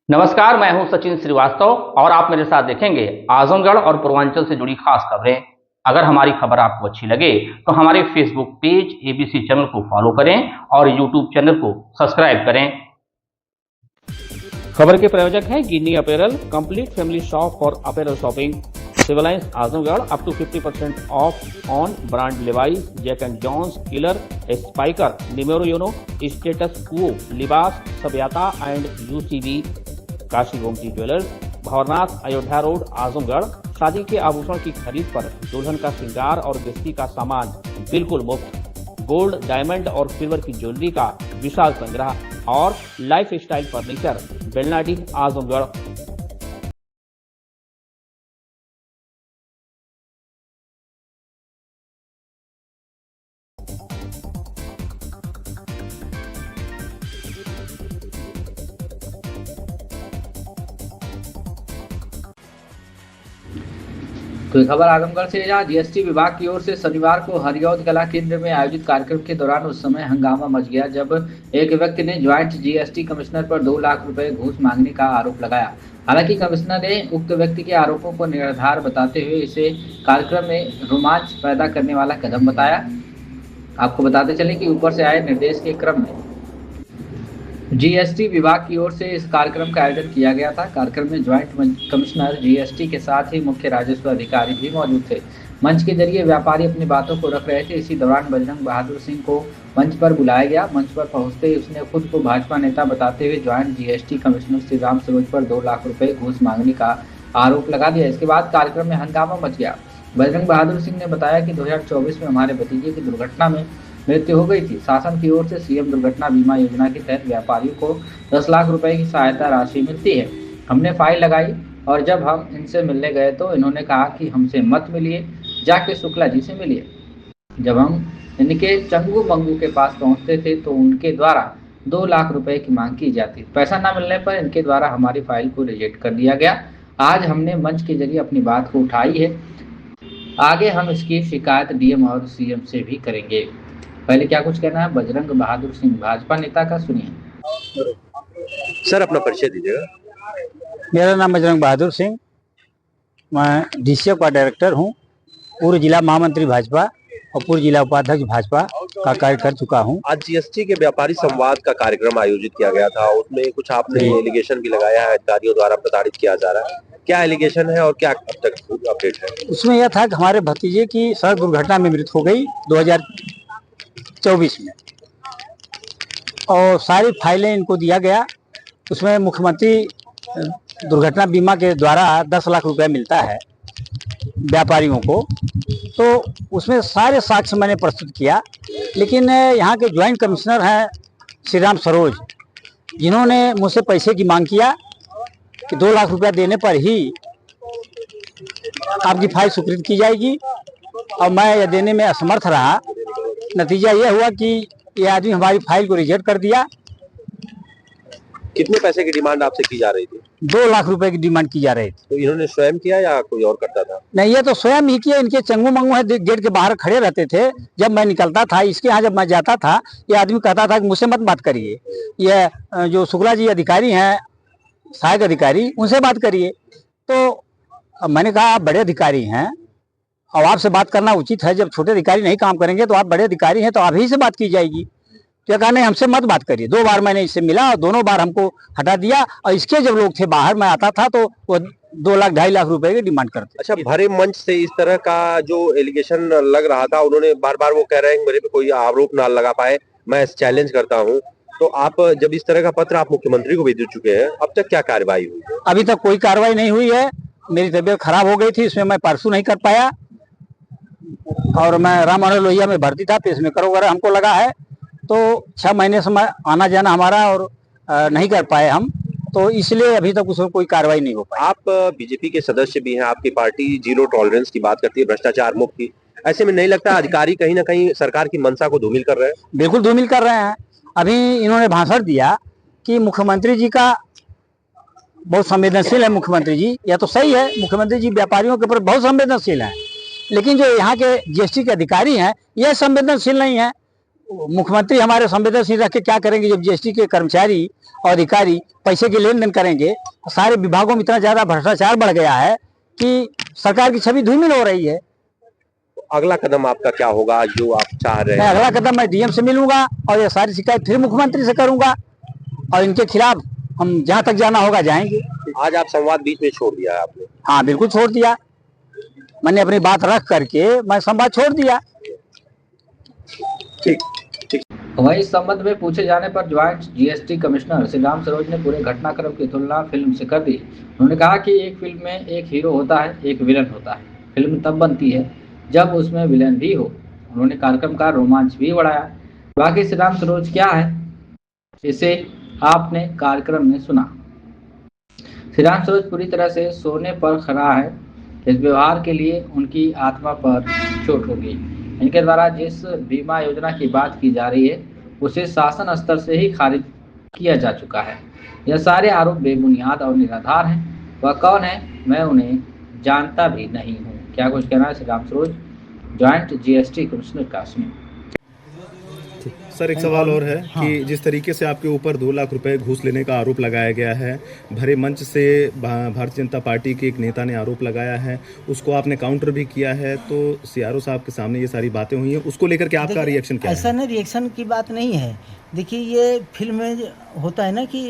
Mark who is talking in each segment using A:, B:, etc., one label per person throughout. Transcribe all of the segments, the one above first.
A: नमस्कार, मैं हूं सचिन श्रीवास्तव और आप मेरे साथ देखेंगे आजमगढ़ और पूर्वांचल से जुड़ी खास खबरें। अगर हमारी खबर आपको अच्छी लगे तो हमारे फेसबुक पेज एबीसी चैनल को फॉलो करें और यूट्यूब चैनल को सब्सक्राइब करें। खबर के प्रायोजक हैं Ginni apparel, complete family shop for apparel shopping, civil lines Azamgarh, up to 50% off on brand Levi's, Jack and Jones, Killer, Spykar, Numero Uno, status quo, Libas, सब्याता and UCB, Kashi Gomti jewellers, Bhawarnath, Ayodhya road, Azamgarh. शादी के आभूषण की खरीद पर दुल्हन का श्रृंगार और गृहस्थी का सामान बिल्कुल मुफ्त। गोल्ड, डायमंड और सिल्वर की ज्वेलरी का विशाल संग्रह और life style furniture, Belnadi, Azamgarh.
B: तो खबर आजमगढ़ से, जहां जीएसटी विभाग की ओर से शनिवार को हरिऔध कला केंद्र में आयोजित कार्यक्रम के दौरान उस समय हंगामा मच गया जब एक व्यक्ति ने ज्वाइंट जीएसटी कमिश्नर पर 2 लाख रुपए घूस मांगने का आरोप लगाया। हालांकि कमिश्नर ने उक्त व्यक्ति के आरोपों को निराधार बताते हुए इसे कार्यक्रम में रोमांच पैदा करने वाला कदम बताया। आपको बताते चले कि ऊपर से आए निर्देश के क्रम में जीएसटी विभाग की ओर से इस कार्यक्रम का आयोजन किया गया था। कार्यक्रम में ज्वाइंट कमिश्नर जीएसटी के साथ ही मुख्य राजस्व अधिकारी भी मौजूद थे। मंच के जरिए व्यापारी अपनी बातों को रख रहे थे। इसी दौरान बजरंग बहादुर सिंह को मंच पर बुलाया गया। मंच पर पहुंचते ही उसने खुद को भाजपा नेता बताते हुए joint GST commissioner Shri Ram Saroj पर 2 लाख रुपए घूस मांगने का आरोप लगा दिया। इसके बाद कार्यक्रम में हंगामा मच गया। बजरंग बहादुर सिंह ने बताया कि 2024 में हमारे भतीजे की दुर्घटना में मृत्यु हो गई थी। शासन की ओर से सीएम दुर्घटना बीमा योजना के तहत व्यापारियों को 10 लाख रुपए की सहायता राशि मिलती है। हमने फाइल लगाई और जब हम इनसे मिलने गए तो इन्होंने कहा कि हमसे मत मिलिए, जाके शुक्ला जी से मिलिए। जब हम इनके चंगू मंगू के पास पहुंचते थे तो उनके द्वारा 2 लाख रुपए की मांग की जाती। पैसा न मिलने पर इनके द्वारा हमारी फाइल को रिजेक्ट कर दिया गया। आज हमने मंच के जरिए अपनी बात को उठाई है। आगे हम इसकी शिकायत डीएम और सीएम से भी करेंगे। पहले क्या कुछ कहना है बजरंग बहादुर सिंह भाजपा नेता का, सुनिए।
C: सर, अपना परिचय दीजिएगा।
D: मेरा नाम बजरंग बहादुर सिंह, मैं डीसीएफ का डायरेक्टर हूं। पूर्व जिला महामंत्री भाजपा और पूर्व जिला उपाध्यक्ष भाजपा का कार्य कर चुका हूं।
C: आज जीएसटी के व्यापारी संवाद का कार्यक्रम आयोजित किया गया था, उसमें कुछ आपने एलिगेशन भी लगाया है, अधिकारियों द्वारा प्रताड़ित किया जा रहा है। क्या एलिगेशन है और क्या अब तक अपडेट है?
D: उसमें यह था कि हमारे भतीजे की सड़क दुर्घटना में मृत्यु हो गई 2024 में और सारी फाइलें इनको दिया गया। उसमें मुख्यमंत्री दुर्घटना बीमा के द्वारा 10 लाख रुपए मिलता है व्यापारियों को, तो उसमें सारे साक्ष्य मैंने प्रस्तुत किया। लेकिन यहाँ के ज्वाइंट कमिश्नर हैं श्री राम सरोज, जिन्होंने मुझसे पैसे की मांग किया कि 2 लाख रुपया देने पर ही आपकी फाइल स्वीकृत की जाएगी और मैं यह देने में असमर्थ रहा। नतीजा यह हुआ कि ये आदमी हमारी फाइल को रिजेक्ट कर दिया।
C: कितने पैसे की डिमांड आपसे की जा रही थी?
D: 2 लाख रुपए की डिमांड की जा रही थी।
C: तो इन्होंने स्वयं किया या कोई और करता था?
D: नहीं, ये तो स्वयं ही किया। इनके चंगू मंगू है, गेट के बाहर खड़े रहते थे। जब मैं निकलता था इसके यहाँ, जब मैं जाता था, ये आदमी कहता था कि मुझसे मत बात करिए, ये जो शुक्ला जी अधिकारी हैं, सहायक अधिकारी, उनसे बात करिए। तो मैंने कहा आप बड़े अधिकारी हैं और आपसे बात करना उचित है। जब छोटे अधिकारी नहीं काम करेंगे तो आप बड़े अधिकारी हैं तो आप ही से बात की जाएगी। तो कहा नहीं, हमसे मत बात करिए। 2 बार मैंने इससे मिला और दोनों बार हमको हटा दिया। और इसके जब लोग थे बाहर, मैं आता था तो वो 2 लाख 2.5 लाख रुपए की डिमांड करते।
C: अच्छा, भरे मंच से इस तरह का जो एलिगेशन लग रहा था, उन्होंने बार बार वो कह रहे हैं मेरे पे कोई आरोप ना लगा पाए, मैं चैलेंज करता हूँ। तो आप जब इस तरह का पत्र आप मुख्यमंत्री को भी दे चुके हैं, अब तक क्या कार्रवाई हुई?
D: अभी तक कोई कार्रवाई नहीं हुई है। मेरी तबीयत खराब हो गई थी, इसमें मैं परसों नहीं कर पाया और मैं राम मनोहर लोहिया में भर्ती था, पेसमेकर वगैरह हमको लगा है। तो 6 महीने से आना जाना हमारा और नहीं कर पाए हम, तो इसलिए अभी तक उसमें कोई कार्रवाई नहीं हो पाई।
C: आप बीजेपी के सदस्य भी हैं, आपकी पार्टी जीरो टॉलरेंस की बात करती है, भ्रष्टाचार मुक्त की। ऐसे में नहीं लगता अधिकारी कहीं ना कहीं सरकार की मंशा को धूमिल कर रहे हैं?
D: बिल्कुल धूमिल कर रहे हैं। अभी इन्होंने भाषण दिया कि मुख्यमंत्री जी का बहुत संवेदनशील है। मुख्यमंत्री जी, यह तो सही है, मुख्यमंत्री जी व्यापारियों के ऊपर बहुत संवेदनशील हैं, लेकिन जो यहाँ के जीएसटी के अधिकारी हैं यह संवेदनशील नहीं है। मुख्यमंत्री हमारे संवेदनशील रख के क्या करेंगे जब जीएसटी के कर्मचारी और अधिकारी पैसे की लेन देन करेंगे। सारे विभागों में इतना ज्यादा भ्रष्टाचार बढ़ गया है कि सरकार की छवि धूमिल हो रही है।
C: अगला कदम आपका क्या होगा जो आप चाह रहे हैं?
D: अगला कदम मैं डीएम से मिलूंगा और ये सारी शिकायत फिर मुख्यमंत्री से करूंगा और इनके खिलाफ हम जहां तक जाना होगा जाएंगे।
C: आज आप संवाद बीच में छोड़ दिया है आपने?
D: हाँ बिल्कुल छोड़ दिया, मैंने अपनी बात रख करके मैं संवाद छोड़ दिया।
C: ठीक।
B: वहीं इस संबंध में पूछे जाने पर joint GST commissioner Shri Ram Saroj ने पूरे घटनाक्रम की तुलना फिल्म से कर दी। उन्होंने कहा कि एक फिल्म में एक हीरो होता है, एक विलन होता है। फिल्म तब बनती है जब उसमें विलन भी हो। उन्होंने कार्यक्रम का रोमांच भी बढ़ाया। बाकी श्री राम सरोज क्या है, इसे आपने कार्यक्रम में सुना। श्री राम सरोज पूरी तरह से सोने पर खरा है। इस व्यवहार के लिए उनकी आत्मा पर चोट होगी। इनके द्वारा जिस बीमा योजना की बात की जा रही है उसे शासन स्तर से ही खारिज किया जा चुका है। यह सारे आरोप बेबुनियाद और निराधार हैं। वह कौन है, मैं उन्हें जानता भी नहीं हूँ। क्या कुछ कहना है Shri Ram Saroj joint GST commissioner का, सुनिए।
E: सर एक सवाल और है कि जिस तरीके से आपके ऊपर 2 लाख रुपए घूस लेने का आरोप लगाया गया है, भरे मंच से भारतीय जनता पार्टी के एक नेता ने आरोप लगाया है, उसको आपने काउंटर भी किया है, तो सीआरओ साहब के सामने ये सारी बातें हुई हैं, उसको लेकर के आपका रिएक्शन क्या है?
F: ऐसा नहीं, रिएक्शन की बात नहीं है। देखिए ये फिल्म में होता है ना कि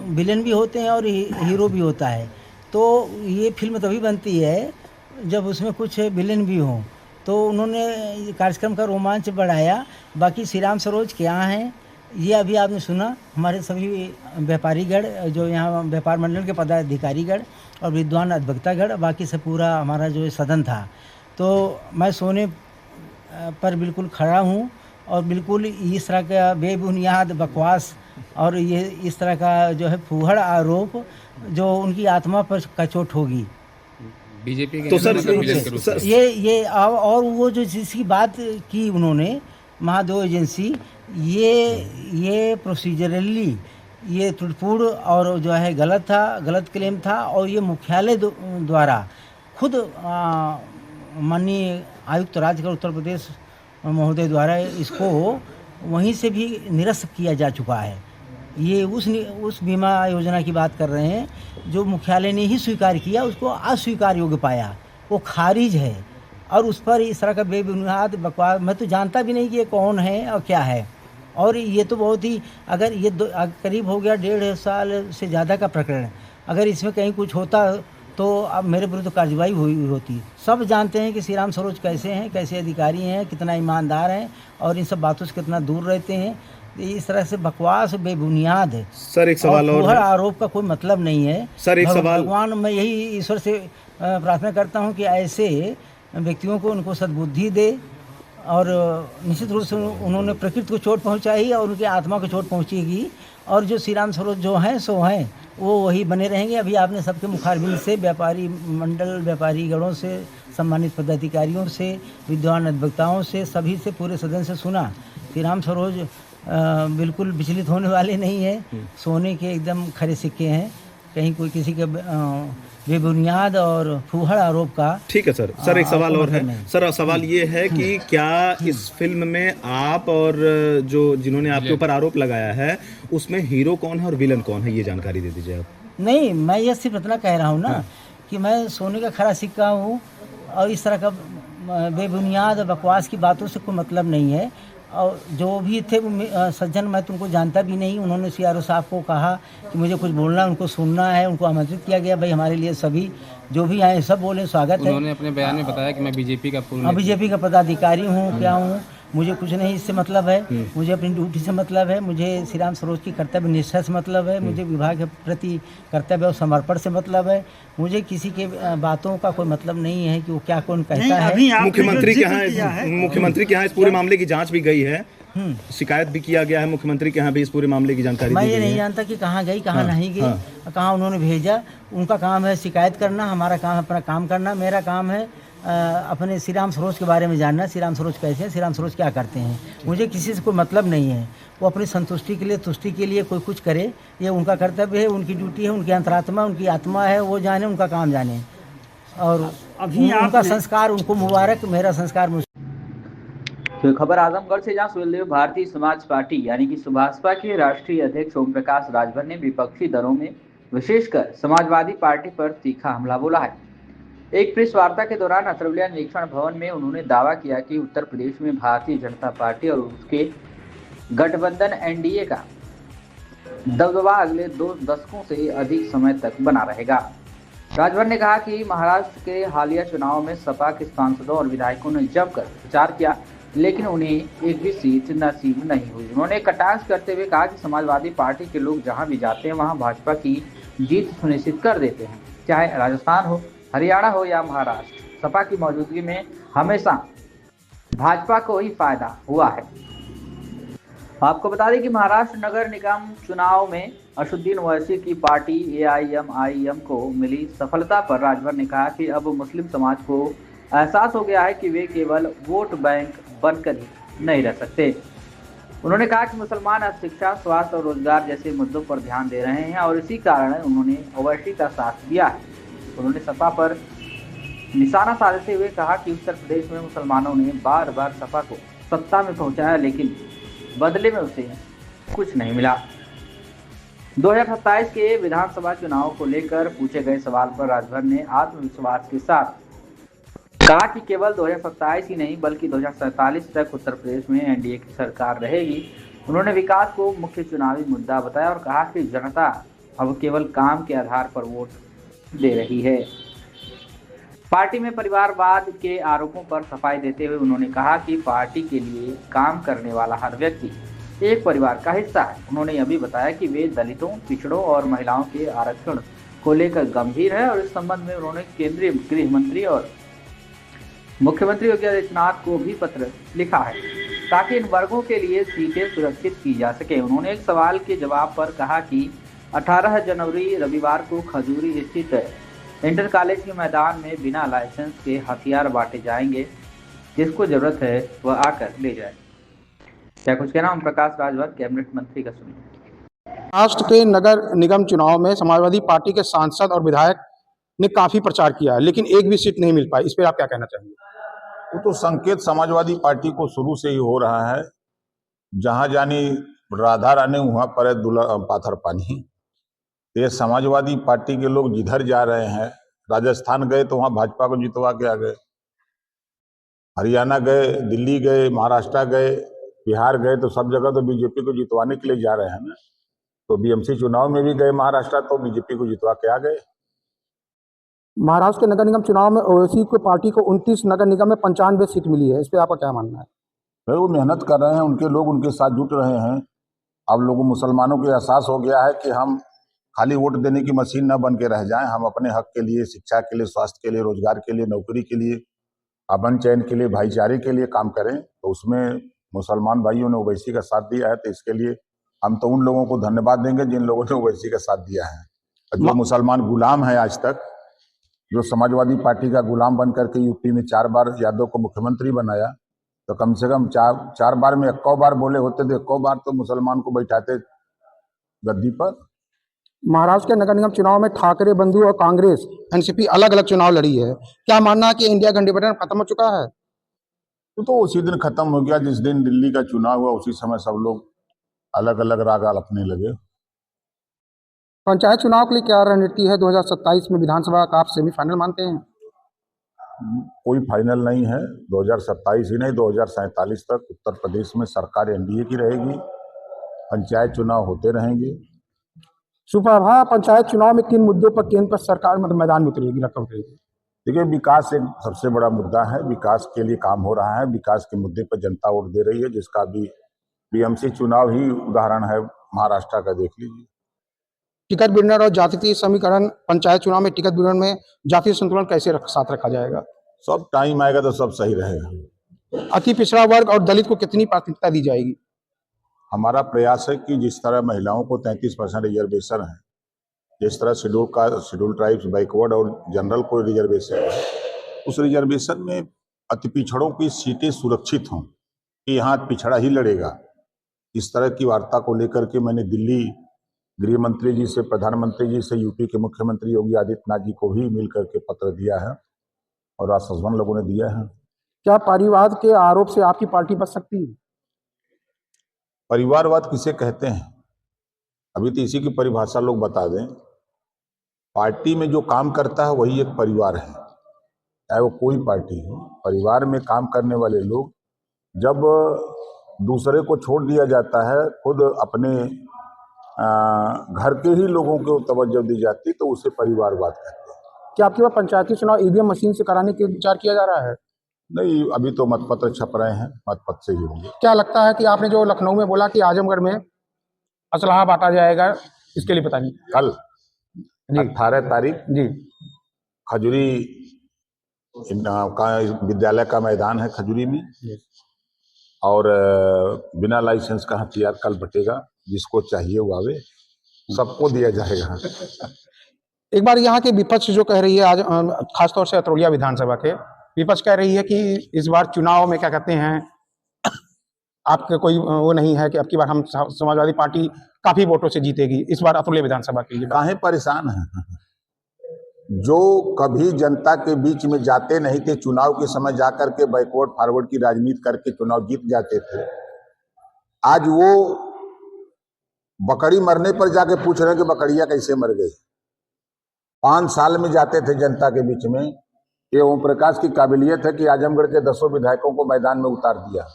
F: विलेन भी होते हैं और हीरो भी होता है। तो ये फिल्म तभी बनती है जब उसमें कुछ विलेन भी हों। तो उन्होंने कार्यक्रम का रोमांच बढ़ाया। बाकी श्री राम सरोज क्या हैं ये अभी आपने सुना। हमारे सभी व्यापारीगण जो यहाँ व्यापार मंडल के पदाधिकारीगण और विद्वान अधिवक्तागण, बाकी से पूरा हमारा जो सदन था। तो मैं सोने पर बिल्कुल खड़ा हूँ और बिल्कुल इस तरह का बेबुनियाद बकवास और ये इस तरह का जो है फूहड़ आरोप जो उनकी आत्मा पर कचोट होगी।
E: बीजेपी के तो सर
F: ये और वो जो जिसकी बात की उन्होंने महादो एजेंसी, ये प्रोसीजरली ये त्रुटिपूर्ण और जो है गलत था, गलत क्लेम था। और ये मुख्यालय द्वारा खुद माननीय आयुक्त राज्य उत्तर प्रदेश महोदय द्वारा इसको वहीं से भी निरस्त किया जा चुका है। ये उस बीमा योजना की बात कर रहे हैं जो मुख्यालय ने ही स्वीकार किया, उसको अस्वीकार योग्य पाया, वो खारिज है। और उस पर इस तरह का बेबुनियाद बकवास, मैं तो जानता भी नहीं कि ये कौन है और क्या है। और ये तो बहुत ही, अगर ये करीब हो गया 1.5 साल से ज़्यादा का प्रकरण, अगर इसमें कहीं कुछ होता तो अब मेरे विरुद्ध कार्रवाई हुई होती। सब जानते हैं कि श्री राम सरोज कैसे हैं, कैसे अधिकारी हैं, कितना ईमानदार हैं और इन सब बातों से कितना दूर रहते हैं। इस तरह से बकवास बेबुनियाद है।
E: सर एक सवाल और
F: आरोप का कोई मतलब नहीं है।
E: सर एक सवाल,
F: भगवान मैं यही ईश्वर से प्रार्थना करता हूं कि ऐसे व्यक्तियों को उनको सद्बुद्धि दे। और निश्चित रूप से उन्होंने प्रकृति को चोट पहुंचाई और उनकी आत्मा को चोट पहुंचेगी। और जो श्री राम सरोज जो हैं सो हैं, वो वही बने रहेंगे। अभी आपने सबके मुखारबिन से, व्यापारी मंडल व्यापारीगणों से, सम्मानित पदाधिकारियों से, विद्वान अधिवक्ताओं से, सभी से, पूरे सदन से सुना। श्री राम सरोज बिल्कुल विचलित होने वाले नहीं है। सोने के एकदम खरे सिक्के हैं। कहीं कोई किसी के बेबुनियाद और फूहड़ आरोप का।
E: ठीक है सर। सर एक सवाल और है। सर सवाल ये है कि क्या इस फिल्म में आप और जो जिन्होंने आपके ऊपर आरोप लगाया है उसमें हीरो कौन है और विलन कौन है, ये जानकारी दे दीजिए आप।
F: नहीं, मैं ये सिर्फ इतना कह रहा हूँ ना कि मैं सोने का खरा सिक्का हूँ और इस तरह का बेबुनियाद बकवास की बातों से कोई मतलब नहीं है। और जो भी थे सज्जन, मैं तुमको जानता भी नहीं। उन्होंने सीआरओ साहब को कहा कि मुझे कुछ बोलना है, उनको सुनना है, उनको आमंत्रित किया गया। भाई हमारे लिए सभी जो भी आए सब बोले स्वागत है।
G: उन्होंने अपने बयान में बताया कि मैं बीजेपी का
F: पदाधिकारी हूँ, क्या हूँ, मुझे कुछ नहीं इससे मतलब है। मुझे अपनी ड्यूटी से मतलब है, मुझे श्री राम सरोज की कर्तव्य निष्ठा से मतलब है, मुझे विभाग के प्रति कर्तव्य और समर्पण से मतलब है। मुझे किसी के बातों का कोई मतलब नहीं है कि वो क्या कौन कहता है।
E: मुख्यमंत्री के यहाँ इस पूरे मामले की जांच भी गई है, शिकायत भी किया गया है मुख्यमंत्री के यहाँ भी इस पूरे मामले की जानकारी।
F: मैं ये नहीं जानता कि कहाँ गई, कहाँ नहीं गई, कहाँ उन्होंने भेजा। उनका काम है शिकायत करना, हमारा काम है अपना काम करना। मेरा काम है अपने श्री राम सरोज के बारे में जानना। श्री राम सरोज कैसे हैं, श्री राम सरोज क्या करते हैं, मुझे किसी से कोई मतलब नहीं है। वो अपनी संतुष्टि के लिए, तुष्टि के लिए कोई कुछ करे, ये उनका कर्तव्य है, उनकी ड्यूटी है, उनकी अंतरात्मा, उनकी आत्मा है, वो जाने, उनका काम जाने। और उनका संस्कार उनको मुबारक, मेरा संस्कार
B: तो खबर आजमगढ़ से, जहां सुहेलदेव भारतीय समाज पार्टी यानी कि सुभाषपा के राष्ट्रीय अध्यक्ष ओम प्रकाश राजभर ने विपक्षी दलों में विशेषकर समाजवादी पार्टी पर तीखा हमला बोला है। एक प्रेस वार्ता के दौरान अतरौलिया निरीक्षण भवन में उन्होंने दावा किया कि उत्तर प्रदेश में भारतीय जनता पार्टी और उसके गठबंधन एनडीए का दबदबा अगले 2 दशकों से अधिक समय तक बना रहेगा। राजभर ने कहा कि महाराष्ट्र के हालिया चुनाव में सपा के सांसदों और विधायकों ने जमकर प्रचार किया, लेकिन उन्हें एक भी सीट नसीब नहीं हुई। उन्होंने कटाक्ष करते हुए कहा कि समाजवादी पार्टी के लोग जहां भी जाते हैं वहां भाजपा की जीत सुनिश्चित कर देते हैं, चाहे राजस्थान हो, हरियाणा हो या महाराष्ट्र। सपा की मौजूदगी में हमेशा भाजपा को ही फायदा हुआ है। आपको बता दें कि महाराष्ट्र नगर निगम चुनाव में असदुद्दीन ओवैसी की पार्टी एआईएमआईएम को मिली सफलता पर राजभर ने कहा कि अब मुस्लिम समाज को एहसास हो गया है कि वे केवल वोट बैंक बनकर ही नहीं रह सकते। उन्होंने कहा कि मुसलमान अब शिक्षा, स्वास्थ्य और रोजगार जैसे मुद्दों पर ध्यान दे रहे हैं और इसी कारण उन्होंने ओवैसी का साथ दिया है। उन्होंने सपा पर निशाना साधते हुए कहा कि उत्तर प्रदेश में मुसलमानों ने बार बार सपा को सत्ता में पहुंचाया, लेकिन बदले में उसे कुछ नहीं मिला। 2027 के विधानसभा चुनाव को लेकर पूछे गए सवाल पर राजभर ने आत्मविश्वास के साथ कहा कि केवल 2027 ही नहीं बल्कि 2047 तक उत्तर प्रदेश में एनडीए की सरकार रहेगी। उन्होंने विकास को मुख्य चुनावी मुद्दा बताया और कहा कि जनता अब केवल काम के आधार पर वोट दे रही है। पार्टी में परिवारवाद के आरोपों पर सफाई देते हुए उन्होंने कहा कि पार्टी के लिए काम करने वाला हर व्यक्ति एक परिवार का हिस्सा है। उन्होंने यह भी बताया कि वे दलितों, पिछड़ों और महिलाओं के आरक्षण को लेकर गंभीर है और इस संबंध में उन्होंने केंद्रीय गृह मंत्री और मुख्यमंत्री योगी आदित्यनाथ को भी पत्र लिखा है ताकि इन वर्गों के लिए सीटें सुरक्षित की जा सके। उन्होंने एक सवाल के जवाब पर कहा कि 18 जनवरी रविवार को खजूरी स्थित इंटर कॉलेज के मैदान में बिना लाइसेंस के हथियार बांटे जाएंगे, जिसको जरूरत है वह आकर ले जाए। क्या कुछ कहना ओम प्रकाश राजभर कैबिनेट मंत्री का सुनिए।
H: महाराष्ट्र के नगर निगम चुनाव में समाजवादी पार्टी के सांसद और विधायक ने काफी प्रचार किया, लेकिन एक भी सीट नहीं मिल पाई। इस पर आप क्या कहना चाहेंगे?
I: वो तो संकेत समाजवादी पार्टी को शुरू से ही हो रहा है, जहां जानी राधा रानी वहां पर पाथर पानी। ये समाजवादी पार्टी के लोग जिधर जा रहे हैं, राजस्थान गए तो वहां भाजपा को जितवा के आ गए, हरियाणा गए, दिल्ली गए, महाराष्ट्र गए, बिहार गए, तो सब जगह तो बीजेपी को जितवाने के लिए जा रहे हैं ना। तो बीएमसी चुनाव में भी गए महाराष्ट्र, तो बीजेपी को जितवा के आ गए।
H: महाराष्ट्र के नगर निगम चुनाव में ओवैसी को पार्टी को 29 नगर निगम में 95 सीट मिली है। इस पर आपका क्या मानना है?
I: भाई वो मेहनत कर रहे हैं, उनके लोग उनके साथ जुट रहे हैं। अब लोगों मुसलमानों को एहसास हो गया है कि हम खाली वोट देने की मशीन न बन के रह जाएं, हम अपने हक के लिए, शिक्षा के लिए, स्वास्थ्य के लिए, रोजगार के लिए, नौकरी के लिए, अमन चैन के लिए, भाईचारे के लिए काम करें। तो उसमें मुसलमान भाइयों ने ओवैसी का साथ दिया है, तो इसके लिए हम तो उन लोगों को धन्यवाद देंगे जिन लोगों ने ओवैसी का साथ दिया है। जो मुसलमान गुलाम है आज तक, जो समाजवादी पार्टी का गुलाम बन करके यूपी में 4 बार यादव को मुख्यमंत्री बनाया, तो कम से कम चार बार में 1 बार बोले होते तो 1 बार तो मुसलमान को बैठाते गद्दी पर।
H: महाराष्ट्र के नगर निगम चुनाव में ठाकरे बंधु और कांग्रेस एनसीपी अलग अलग चुनाव लड़ी है। क्या मानना है कि इंडिया गठबंधन खत्म हो चुका है?
I: तो उसी दिन खत्म हो गया जिस दिन दिल्ली का चुनाव हुआ, उसी समय सब लोग अलग अलग राग अलपने लगे।
H: पंचायत चुनाव के लिए क्या रणनीति है? 2027 में विधानसभा का आप सेमीफाइनल मानते हैं?
I: कोई फाइनल नहीं है। 2027 ही नहीं, 2047 तक उत्तर प्रदेश में सरकार एनडीए की रहेगी, पंचायत चुनाव होते रहेंगे।
H: सुप्रभा पंचायत चुनाव में किन मुद्दों पर केंद्र पर सरकार मैदान में उतरेगी, रखा उतरेगी?
I: देखिए, विकास एक सबसे बड़ा मुद्दा है। विकास के लिए काम हो रहा है, विकास के मुद्दे पर जनता वोट दे रही है, जिसका भी बीएमसी चुनाव ही उदाहरण है महाराष्ट्र का, देख लीजिए।
H: टिकट वितरण और जातीय समीकरण, पंचायत चुनाव में टिकट वितरण में जातीय संतुलन कैसे साथ रखा जाएगा?
I: सब टाइम आएगा तो सब सही रहेगा।
H: अति पिछड़ा वर्ग और दलित को कितनी प्राथमिकता दी जाएगी?
I: हमारा प्रयास है कि जिस तरह महिलाओं को 33% रिजर्वेशन है, जिस तरह शेड्यूल ट्राइब्स, बैकवर्ड और जनरल को रिजर्वेशन है, उस रिजर्वेशन में अति पिछड़ों की सीटें सुरक्षित हों कि यहाँ पिछड़ा ही लड़ेगा। इस तरह की वार्ता को लेकर के मैंने दिल्ली गृह मंत्री जी से, प्रधानमंत्री जी से, यूपी के मुख्यमंत्री योगी आदित्यनाथ जी को भी मिल करके पत्र दिया है और आश्वासन लोगों ने दिया है।
H: क्या परिवार के आरोप से आपकी पार्टी बच सकती है?
I: परिवारवाद किसे कहते हैं अभी तो इसी की परिभाषा लोग बता दें। पार्टी में जो काम करता है वही एक परिवार है, चाहे वो कोई पार्टी हो। परिवार में काम करने वाले लोग जब दूसरे को छोड़ दिया जाता है, खुद अपने घर के ही लोगों को तवज्जो दी जाती, तो उसे परिवारवाद कहते हैं।
H: क्या आपके पास पंचायती चुनाव ईवीएम मशीन से कराने के विचार किया जा रहा है?
I: नहीं, अभी तो मतपत्र छप रहे हैं, मतपत्र से ही होंगे।
H: क्या लगता है कि आपने जो लखनऊ में बोला कि आजमगढ़ में असलहा बांटा जाएगा, इसके लिए बताइए।
I: कल 18 तारीख
H: जी
I: खजूरी का विद्यालय का मैदान है खजूरी में, और बिना लाइसेंस का हथियार कल बटेगा। जिसको चाहिए वो आवे, सबको दिया जाएगा।
H: एक बार यहाँ के विपक्ष जो कह रही है, आज खासतौर से अतरौलिया विधानसभा के विपक्ष कह रही है कि इस बार चुनाव में क्या कहते हैं, आपके कोई वो नहीं है कि अब की बार हम समाजवादी पार्टी काफी वोटों से जीतेगी इस बार अतरौलिया विधानसभा के लिए।
I: काहे परेशान है? जो कभी जनता के बीच में जाते नहीं थे, चुनाव के समय जाकर के बैकवर्ड फॉरवर्ड की राजनीति करके चुनाव जीत जाते थे, आज वो बकरी मरने पर जाके पूछ रहे हैं कि बकरियां कैसे मर गई। 5 साल में जाते थे जनता के बीच में। ये ओम प्रकाश की काबिलियत है कि आजमगढ़ के 10 विधायकों को मैदान में उतार दिया।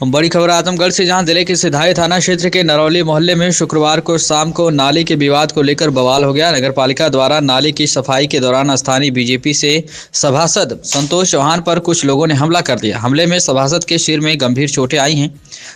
J: बड़ी खबर आजमगढ़ से, जहां जिले के सिधाई थाना क्षेत्र के नरौली मोहल्ले में शुक्रवार को शाम को नाली के विवाद को लेकर बवाल हो गया। नगर पालिका द्वारा नाली की सफाई के दौरान स्थानीय बीजेपी से सभासद संतोष चौहान पर कुछ लोगों ने हमला कर दिया। हमले में सभासद के सिर में गंभीर चोटें आई हैं,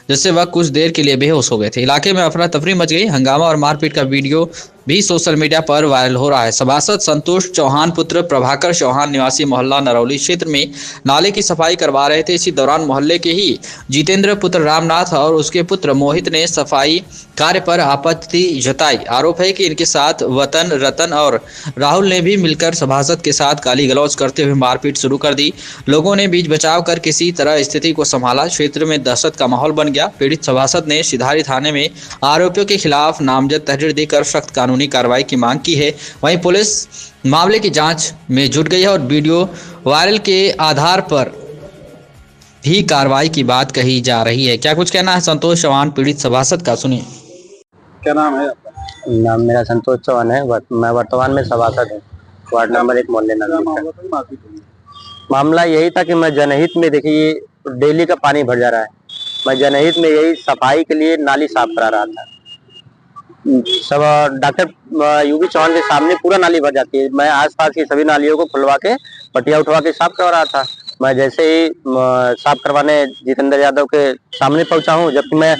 J: जिससे वह कुछ देर के लिए बेहोश हो गए थे। इलाके में अफरा तफरी मच गई। हंगामा और मारपीट का वीडियो भी सोशल मीडिया पर वायरल हो रहा है। सभासद संतोष चौहान पुत्र प्रभाकर चौहान निवासी मोहल्ला नरौली क्षेत्र में नाले की सफाई करवा रहे थे। इसी दौरान मोहल्ले के ही जितेंद्र पुत्र रामनाथ और उसके पुत्र मोहित ने सफाई कार्य पर आपत्ति जताई। आरोप है कि इनके साथ वतन, रतन और राहुल ने भी मिलकर सभासद के साथ गाली गलौज करते हुए मारपीट शुरू कर दी। लोगों ने बीच बचाव कर किसी तरह स्थिति को संभाला। क्षेत्र में दहशत का माहौल बन गया। पीड़ित सभासद ने सिधारी थाने में आरोपियों के खिलाफ नामजद तहरीर देकर सख्त कानूनी कार्रवाई की मांग की है। वहीं पुलिस मामले की जांच में जुट गई है और वीडियो वायरल के आधार पर भी कार्रवाई की बात कही जा रही है। क्या कुछ कहना है संतोष चौहान पीड़ित सभासद का, सुनिए।
K: क्या नाम है आपका?
L: नाम मेरा संतोष चौहान है। मैं वर्तमान में सभासद हूँ वार्ड नंबर 1 मोहल्ले नगर। मामला यही था कि मैं जनहित में, देखिए डेली का पानी भर जा रहा है, मैं जनहित में यही सफाई के लिए नाली साफ करा रहा था। सब डॉक्टर यूबी चौहान के सामने पूरा नाली भर जाती है। मैं आसपास की सभी नालियों को खुलवा के पटिया उठवा के साफ करवा रहा था। मैं जैसे ही साफ करवाने जितेंद्र यादव के सामने पहुंचा हूं, जबकि मैं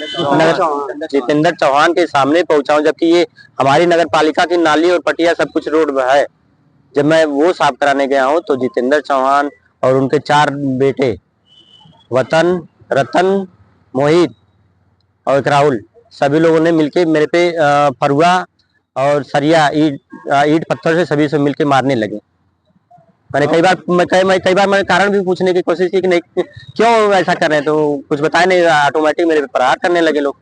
L: जितेंद्र चौहान के सामने पहुंचा हूं, जबकि ये हमारी नगर पालिका की नाली और पटिया सब कुछ रोड है। जब मैं वो साफ कराने गया हूं तो जितेंद्र चौहान और उनके 4 बेटे वतन, रतन, मोहित और एक राहुल, सभी लोगों ने मिलके मेरे पे फरुआ और सरिया, ईंट पत्थर से सभी से मिलके मारने लगे। मैंने कई बार मैंने कारण भी पूछने की कोशिश की कि नहीं क्यों ऐसा कर रहे हैं, तो कुछ बताया नहीं। ऑटोमेटिक मेरे पे प्रहार करने लगे लोग।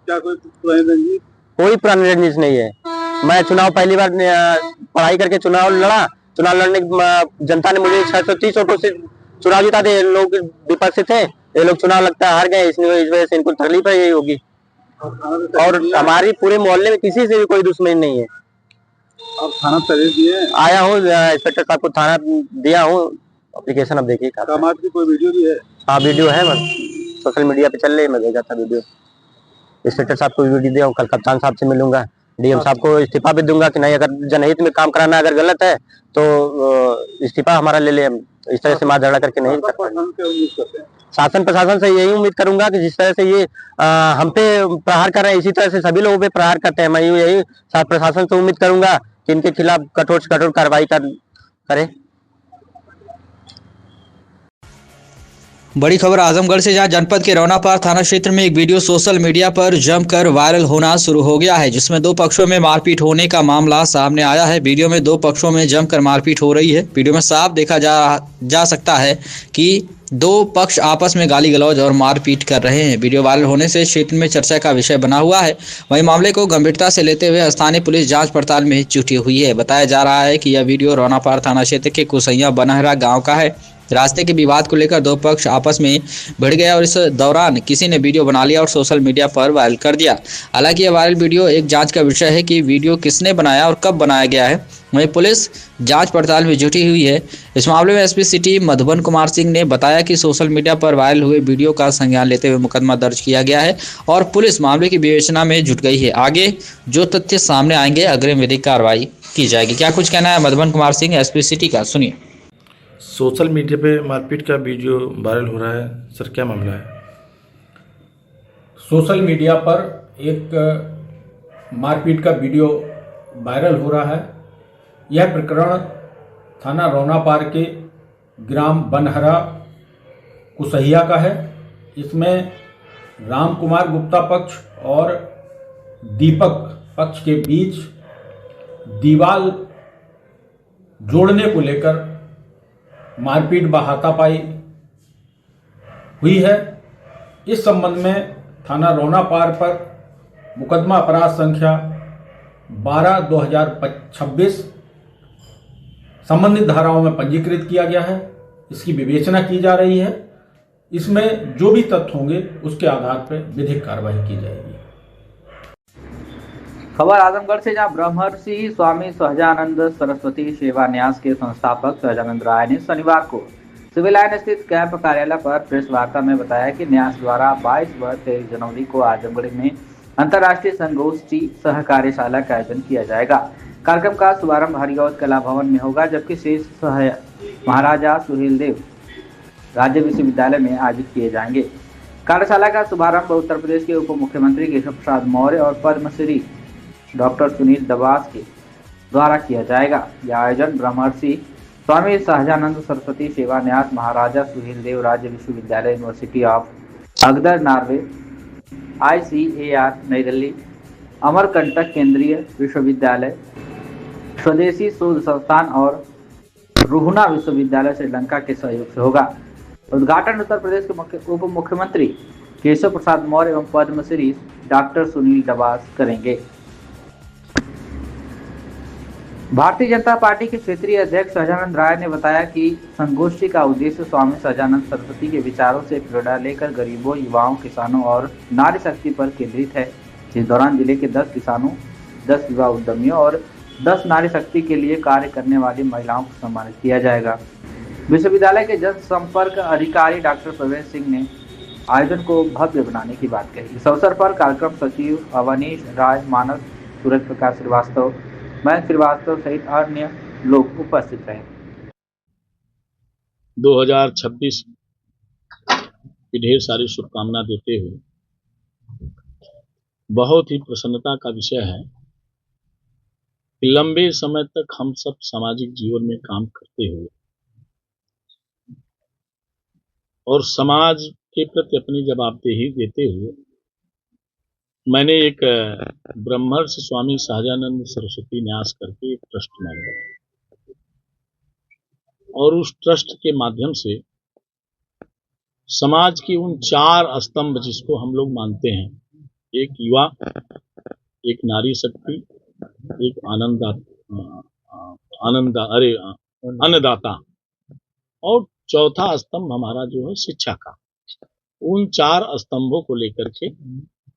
K: क्या कोई
L: पुरानी रंजिश नहीं है। मैं चुनाव पहली बार पढ़ाई करके चुनाव लड़ा। चुनाव लड़ने जनता ने मुझे 630 वोटों से चुनाव जिता दे। लोग विपक्ष से थे, ये लोग चुनाव लगता है हार गए, इस वजह से इनको तकलीफ है, यही होगी। और हमारी पूरे मोहल्ले में किसी से भी कोई दुश्मनी नहीं है।
K: आप थाना तहरीर दिए?
L: आया हूँ, इंस्पेक्टर साहब को थाना दिया हूँ। एप्लीकेशन अब देखिए।
K: की कोई वीडियो भी है?
L: हाँ, वीडियो है, बस सोशल मीडिया पे चल रही है। मैं भेजा था वीडियो। इंस्पेक्टर साहब को वीडियो दिया हूँ। कल कप्तान साहब से मिलूंगा, डीएम साहब को इस्तीफा भी दूंगा कि नहीं, अगर जनहित में काम कराना अगर गलत है तो इस्तीफा हमारा ले ले। इस तरह से मार झगड़ा करके नहीं कर। शासन प्रशासन से यही उम्मीद करूंगा कि जिस तरह से ये हम पे प्रहार कर रहे हैं, इसी तरह से सभी लोगों पे प्रहार करते हैं। मैं यही प्रशासन से उम्मीद करूंगा कि इनके खिलाफ कठोर से कठोर कार्रवाई करे।
J: बड़ी खबर आजमगढ़ से, जहां जनपद के रौनापार थाना क्षेत्र में एक वीडियो सोशल मीडिया पर जमकर वायरल होना शुरू हो गया है, जिसमें 2 पक्षों में मारपीट होने का मामला सामने आया है। वीडियो में 2 पक्षों में जमकर मारपीट हो रही है। वीडियो में साफ देखा जा सकता है कि 2 पक्ष आपस में गाली गलौज और मारपीट कर रहे हैं। वीडियो वायरल होने से क्षेत्र में चर्चा का विषय बना हुआ है। वहीं मामले को गंभीरता से लेते हुए स्थानीय पुलिस जांच पड़ताल में जुटी हुई है। बताया जा रहा है कि यह वीडियो रौनापार थाना क्षेत्र के कुसैया बनहरा गांव का है। रास्ते के विवाद को लेकर दो पक्ष आपस में भिड़ गया और इस दौरान किसी ने वीडियो बना लिया और सोशल मीडिया पर वायरल कर दिया। हालांकि यह वायरल वीडियो एक जांच का विषय है कि वीडियो किसने बनाया और कब बनाया गया है। वहीं पुलिस जांच पड़ताल में जुटी हुई है। इस मामले में एसपी सिटी मधुबन कुमार सिंह ने बताया कि सोशल मीडिया पर वायरल हुए वीडियो का संज्ञान लेते हुए मुकदमा दर्ज किया गया है और पुलिस मामले की विवेचना में जुट गई है। आगे जो तथ्य सामने आएंगे अग्रिम विधिक कार्रवाई की जाएगी। क्या कुछ कहना है मधुबन कुमार सिंह एसपी सिटी का, सुनिए।
M: सोशल मीडिया पे मारपीट का वीडियो वायरल हो रहा है, सर क्या मामला है?
N: सोशल मीडिया पर एक मारपीट का वीडियो वायरल हो रहा है। यह प्रकरण थाना रौनापार के ग्राम बनहरा कुसहिया का है। इसमें राम कुमार गुप्ता पक्ष और दीपक पक्ष के बीच दीवार जोड़ने को लेकर मारपीट व हाथापाई हुई है। इस संबंध में थाना रौनापार पर मुकदमा अपराध संख्या 12/2026 संबंधित धाराओं में पंजीकृत किया गया है। इसकी विवेचना की जा रही है। इसमें जो भी तथ्य होंगे उसके आधार पर विधिक कार्रवाई की जाएगी।
B: खबर आजमगढ़ से, जहां ब्रह्मर्षि स्वामी सहजानंद सरस्वती सेवा न्यास के संस्थापक सहजानंद राय ने शनिवार को सिविल लाइन स्थित कैंप कार्यालय पर प्रेस वार्ता में बताया कि न्यास द्वारा 22 व 23 जनवरी को आजमगढ़ में अंतर्राष्ट्रीय संगोष्ठी सह कार्यशाला का आयोजन किया जाएगा। कार्यक्रम का शुभारंभ हरिगौद कला भवन में होगा, जबकि शेष महाराजा सुहेलदेव राज्य विश्वविद्यालय में आयोजित किए जाएंगे। कार्यशाला का शुभारंभ उत्तर प्रदेश के उप मुख्यमंत्री केशव प्रसाद मौर्य और पद्मश्री डॉक्टर सुनील दबास के द्वारा किया जाएगा। यह आयोजन ब्रह्मर्षि स्वामी सहजानंद सरस्वती सेवा न्यास महाराजा सुहेलदेव राज्य विश्वविद्यालय यूनिवर्सिटी ऑफ अगदर नॉर्वे, ICAR नई दिल्ली, अमरकंटक केंद्रीय विश्वविद्यालय, स्वदेशी शोध संस्थान और रुहना विश्वविद्यालय श्रीलंका के सहयोग से होगा। उद्घाटन उत्तर प्रदेश के उप मुख्यमंत्री केशव प्रसाद मौर्य एवं पद्मश्री डॉक्टर सुनील दबास करेंगे। भारतीय जनता पार्टी के क्षेत्रीय अध्यक्ष सहजानंद राय ने बताया कि संगोष्ठी का उद्देश्य स्वामी सहजानंद सरस्वती के विचारों से प्रेरणा लेकर गरीबों, युवाओं, किसानों और नारी शक्ति पर केंद्रित है। इस दौरान जिले के 10 किसानों, 10 युवा उद्यमियों और 10 नारी शक्ति के लिए कार्य करने वाली महिलाओं को सम्मानित किया जाएगा। विश्वविद्यालय के जनसंपर्क अधिकारी डॉक्टर प्रवेश सिंह ने आयोजन को भव्य बनाने की बात कही। इस अवसर पर कार्यक्रम सचिव अवनीश राय, मानस, सूरज प्रकाश श्रीवास्तव, मयंक श्रीवास्तव सहित अन्य लोग उपस्थित रहे।
O: 2026 की ढेर सारी शुभकामना देते हुए बहुत ही प्रसन्नता का विषय है कि लंबे समय तक हम सब सामाजिक जीवन में काम करते हुए और समाज के प्रति अपनी जवाबदेही देते हुए मैंने एक ब्रह्मर्षि स्वामी सहजानंद सरस्वती न्यास करके एक ट्रस्ट बनाया और उस ट्रस्ट के माध्यम से समाज की उन 4 स्तंभ जिसको हम लोग मानते हैं, एक युवा, एक नारी शक्ति, एक अन्नदाता और चौथा स्तंभ हमारा जो है शिक्षा का। उन 4 स्तंभों को लेकर के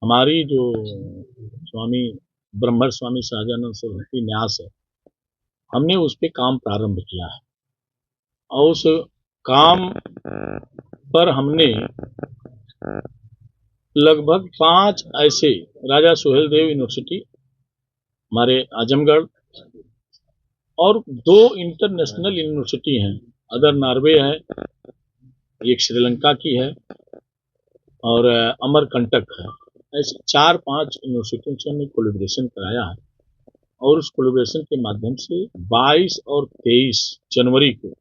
O: हमारी जो स्वामी ब्रह्मर्षि स्वामी सहजानंद सरस्वती न्यास है, हमने उस पे काम प्रारंभ किया है और उस काम पर हमने लगभग 5 ऐसे राजा सुहेलदेव यूनिवर्सिटी हमारे आजमगढ़ और 2 इंटरनेशनल यूनिवर्सिटी हैं, अदर नॉर्वे है, एक श्रीलंका की है और अमरकंटक है। ऐसे 4-5 यूनिवर्सिटियों से हमने कोलैबोरेशन कराया है और उस कोलैबोरेशन के माध्यम से 22 और 23 जनवरी को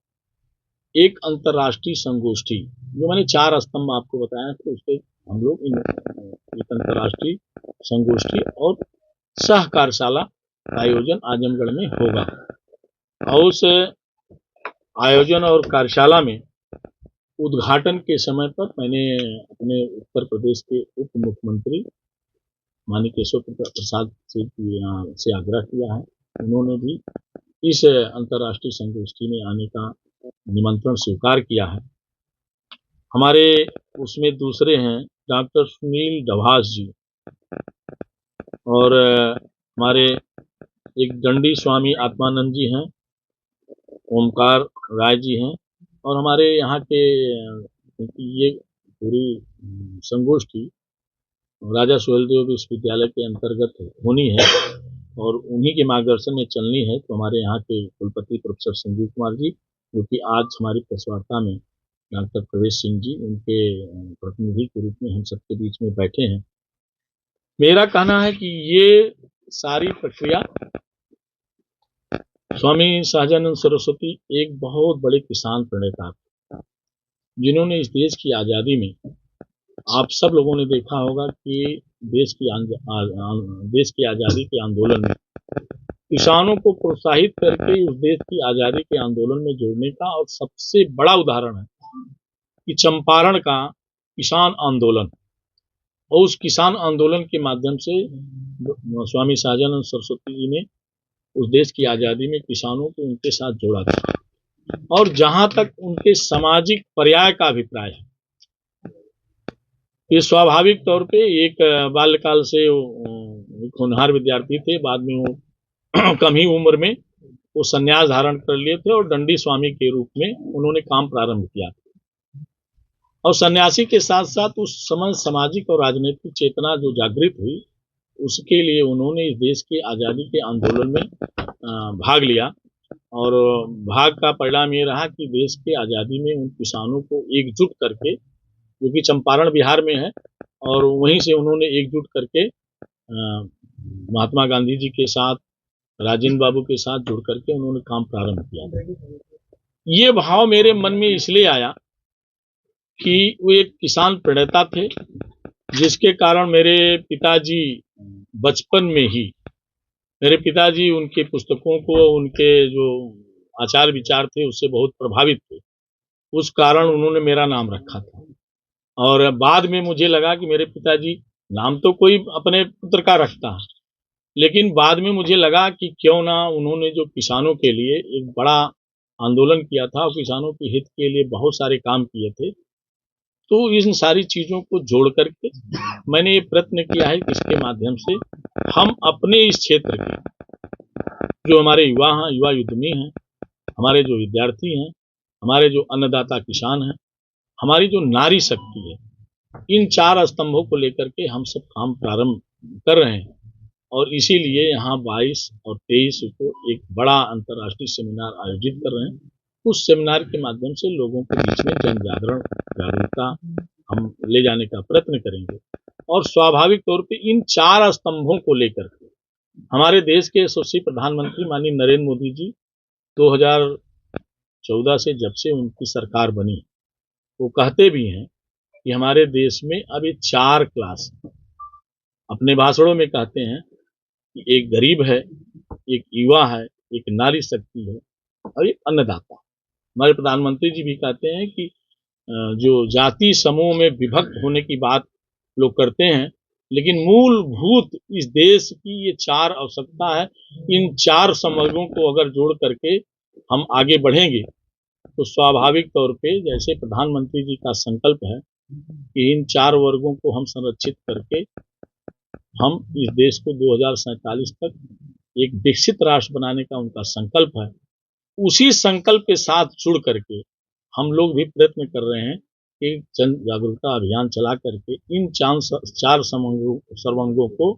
O: एक अंतर्राष्ट्रीय संगोष्ठी, जो मैंने 4 स्तंभ आपको बताया था, उसके हम लोग एक अंतर्राष्ट्रीय संगोष्ठी और सह कार्यशाला का आयोजन आजमगढ़ में होगा। और उस आयोजन और कार्यशाला में उद्घाटन के समय पर मैंने अपने उत्तर प्रदेश के उप मुख्यमंत्री माननीय केशव प्रसाद से आग्रह किया है। उन्होंने भी इस अंतर्राष्ट्रीय संगोष्ठी में आने का निमंत्रण स्वीकार किया है। हमारे उसमें दूसरे हैं डॉक्टर सुनील डभास जी और हमारे एक दंडी स्वामी आत्मानंद जी हैं, ओमकार राय जी हैं और हमारे यहाँ के ये पूरी संगोष्ठी राजा सुहेलदेव विश्वविद्यालय के अंतर्गत होनी है और उन्हीं के मार्गदर्शन में चलनी है। तो हमारे यहाँ के कुलपति प्रोफेसर संजीव कुमार जी, जो कि आज हमारी प्रेस वार्ता में डॉक्टर प्रवेश सिंह जी उनके प्रतिनिधि के रूप में हम सबके बीच में बैठे हैं। मेरा कहना है कि ये सारी प्रक्रिया स्वामी सहजानंद सरस्वती एक बहुत बड़े किसान प्रणेता थे, जिन्होंने इस देश की आज़ादी में, आप सब लोगों ने देखा होगा कि देश की आज़ादी के आंदोलन में किसानों को प्रोत्साहित करके उस देश की आज़ादी के आंदोलन में जोड़ने का और सबसे बड़ा उदाहरण है कि चंपारण का किसान आंदोलन, और उस किसान आंदोलन के माध्यम से स्वामी सहजानंद सरस्वती जी ने उस देश की आज़ादी में किसानों को उनके साथ जोड़ा था। और जहां तक उनके सामाजिक पर्याय का अभिप्राय है, ये स्वाभाविक तौर पे एक बाल्यकाल से होनहार विद्यार्थी थे, बाद में वो कम ही उम्र में वो संन्यास धारण कर लिए थे और दंडी स्वामी के रूप में उन्होंने काम प्रारंभ किया। और सन्यासी के साथ साथ उस समय सामाजिक और राजनीतिक चेतना जो जागृत हुई, उसके लिए उन्होंने इस देश के आज़ादी के आंदोलन में भाग लिया और भाग का परिणाम ये रहा कि देश के आज़ादी में उन किसानों को एकजुट करके, जो कि चंपारण बिहार में है, और वहीं से उन्होंने एकजुट करके महात्मा गांधी जी के साथ, राजेंद्र बाबू के साथ जुड़ करके उन्होंने काम प्रारंभ किया। ये भाव मेरे मन में इसलिए आया कि वो एक किसान प्रणेता थे, जिसके कारण मेरे पिताजी बचपन में ही, मेरे पिताजी उनके पुस्तकों को, उनके जो आचार विचार थे उससे बहुत प्रभावित थे। उस कारण उन्होंने मेरा नाम रखा था। और बाद में मुझे लगा कि मेरे पिताजी, नाम तो कोई अपने पुत्र का रखता है, लेकिन बाद में मुझे लगा कि क्यों ना उन्होंने जो किसानों के लिए एक बड़ा आंदोलन किया था और किसानों के हित के लिए बहुत सारे काम किए थे, तो इन सारी चीज़ों को जोड़ करके मैंने ये प्रयत्न किया है कि इसके माध्यम से हम अपने इस क्षेत्र के जो हमारे युवा हैं, युवा उद्यमी हैं, हमारे जो विद्यार्थी हैं, हमारे जो अन्नदाता किसान हैं, हमारी जो नारी शक्ति है, इन 4 स्तंभों को लेकर के हम सब काम प्रारंभ कर रहे हैं। और इसीलिए यहाँ 22 और 23 को एक बड़ा अंतर्राष्ट्रीय सेमिनार आयोजित कर रहे हैं। उस सेमिनार के माध्यम से लोगों के बीच में जन जागरण, जागरूकता हम ले जाने का प्रयत्न करेंगे। और स्वाभाविक तौर पे इन 4 स्तंभों को लेकर के हमारे देश के यशस्वी प्रधानमंत्री माननीय नरेंद्र मोदी जी 2014 से जब से उनकी सरकार बनी, वो कहते भी हैं कि हमारे देश में अब ये 4 क्लास, अपने भाषणों में कहते हैं कि एक गरीब है, एक युवा है, एक नारी शक्ति है और एक अन्नदाता। हमारे प्रधानमंत्री जी भी कहते हैं कि जो जाति समूह में विभक्त होने की बात लोग करते हैं, लेकिन मूलभूत इस देश की ये 4 आवश्यकता है। इन 4 समूहों को अगर जोड़ करके हम आगे बढ़ेंगे तो स्वाभाविक तौर पे, जैसे प्रधानमंत्री जी का संकल्प है कि इन 4 वर्गों को हम संरक्षित करके हम इस देश को 2047 तक एक विकसित राष्ट्र बनाने का उनका संकल्प है। उसी संकल्प के साथ जुड़ करके हम लोग भी प्रयत्न कर रहे हैं कि जन जागरूकता अभियान चला करके इन 4 सर्वांगों को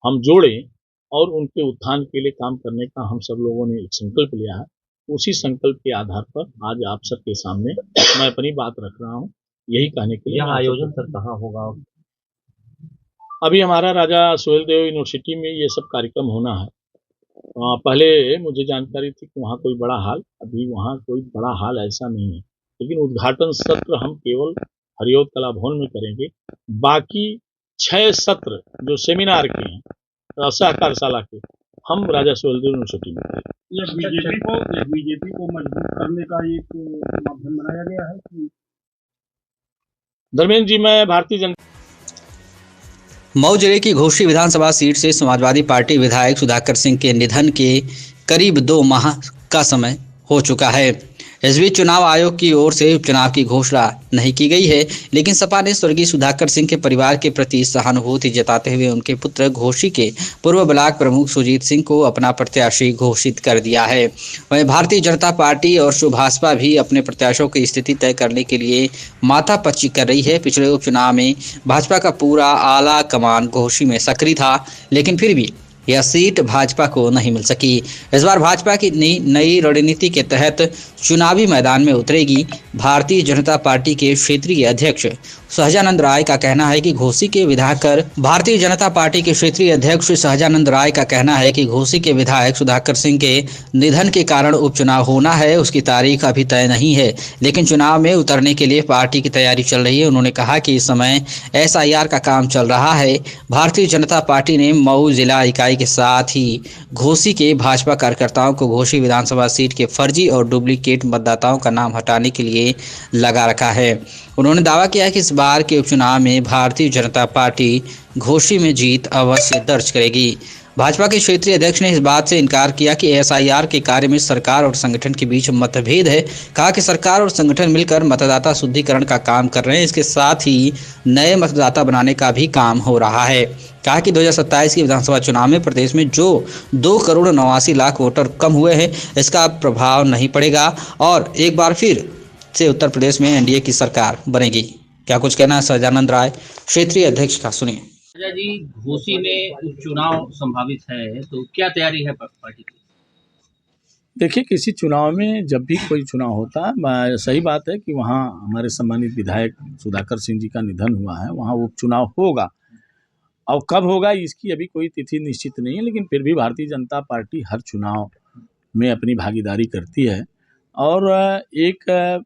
O: हम जोड़ें और उनके उत्थान के लिए काम करने का हम सब लोगों ने एक संकल्प लिया है। उसी संकल्प के आधार पर आज आप सबके सामने मैं अपनी बात रख रहा हूँ, यही कहने के लिए।
A: यह आयोजन सर कहाँ होगा?
O: अभी हमारा राजा सुहेलदेव यूनिवर्सिटी में ये सब कार्यक्रम होना है। पहले मुझे जानकारी थी कि वहाँ कोई बड़ा हॉल, अभी वहाँ कोई बड़ा हॉल ऐसा नहीं है, लेकिन उद्घाटन सत्र हम केवल हरिओद कला भवन में करेंगे। बाकी 6 सत्र जो सेमिनार के हैं, सहकारशाला के, हम राजा सुहेलदेव यूनिवर्सिटी में करेंगे।
K: ये बीजेपी को मजबूत करने का एक माध्यम बनाया गया है कि?
O: धर्मेंद्र जी, मैं भारतीय जनता
J: मऊ जिले की घोसी विधानसभा सीट से समाजवादी पार्टी विधायक सुधाकर सिंह के निधन के करीब 2 माह का समय हो चुका है। इस बीच चुनाव आयोग की ओर से उपचुनाव की घोषणा नहीं की गई है, लेकिन सपा ने स्वर्गीय सुधाकर सिंह के परिवार के प्रति सहानुभूति जताते हुए उनके पुत्र घोसी के पूर्व ब्लॉक प्रमुख सुजीत सिंह को अपना प्रत्याशी घोषित कर दिया है। वहीं भारतीय जनता पार्टी और भाजपा भी अपने प्रत्याशियों की स्थिति तय करने के लिए माथापच्ची कर रही है। पिछले उपचुनाव में भाजपा का पूरा आला कमान घोसी में सक्रिय था, लेकिन फिर भी यह सीट भाजपा को नहीं मिल सकी। इस बार भाजपा की नई रणनीति के तहत चुनावी मैदान में उतरेगी। भारतीय जनता पार्टी के क्षेत्रीय अध्यक्ष सहजानंद राय का कहना है कि घोसी के विधायक सुधाकर सिंह के निधन के कारण उपचुनाव होना है, उसकी तारीख अभी तय नहीं है, लेकिन चुनाव में उतरने के लिए पार्टी की तैयारी चल रही है। उन्होंने कहा कि इस समय SIR का काम चल रहा है। भारतीय जनता पार्टी ने मऊ जिला इकाई के साथ ही घोसी के भाजपा कार्यकर्ताओं को घोसी विधानसभा सीट के फर्जी और डुप्लीकेट मतदाताओं का नाम हटाने के लिए लगा रखा है। उन्होंने दावा किया कि इस बार के उपचुनाव में भारतीय जनता पार्टी घोसी में जीत अवश्य दर्ज करेगी। भाजपा के क्षेत्रीय अध्यक्ष ने इस बात से इनकार किया कि SIR के कार्य में सरकार और संगठन के बीच मतभेद है। कहा कि सरकार और संगठन मिलकर मतदाता शुद्धिकरण का काम कर रहे हैं, इसके साथ ही नए मतदाता बनाने का भी काम हो रहा है। कहा कि 2027 के विधानसभा चुनाव में प्रदेश में जो 2,89,00,000 वोटर कम हुए हैं, इसका प्रभाव नहीं पड़ेगा और एक बार फिर से उत्तर प्रदेश में NDA की सरकार बनेगी। क्या कुछ कहना है सहजानंद राय क्षेत्रीय अध्यक्ष का, सुनिए।
A: राजा जी, घोसी में उपचुनाव संभावित है, तो क्या तैयारी है पार्टी की?
O: देखिए, किसी चुनाव में जब भी कोई चुनाव होता है, सही बात है कि वहाँ हमारे सम्मानित विधायक सुधाकर सिंह जी का निधन हुआ है, वहाँ उपचुनाव होगा। और कब होगा इसकी अभी कोई तिथि निश्चित नहीं है, लेकिन फिर भी भारतीय जनता पार्टी हर चुनाव में अपनी भागीदारी करती है और एक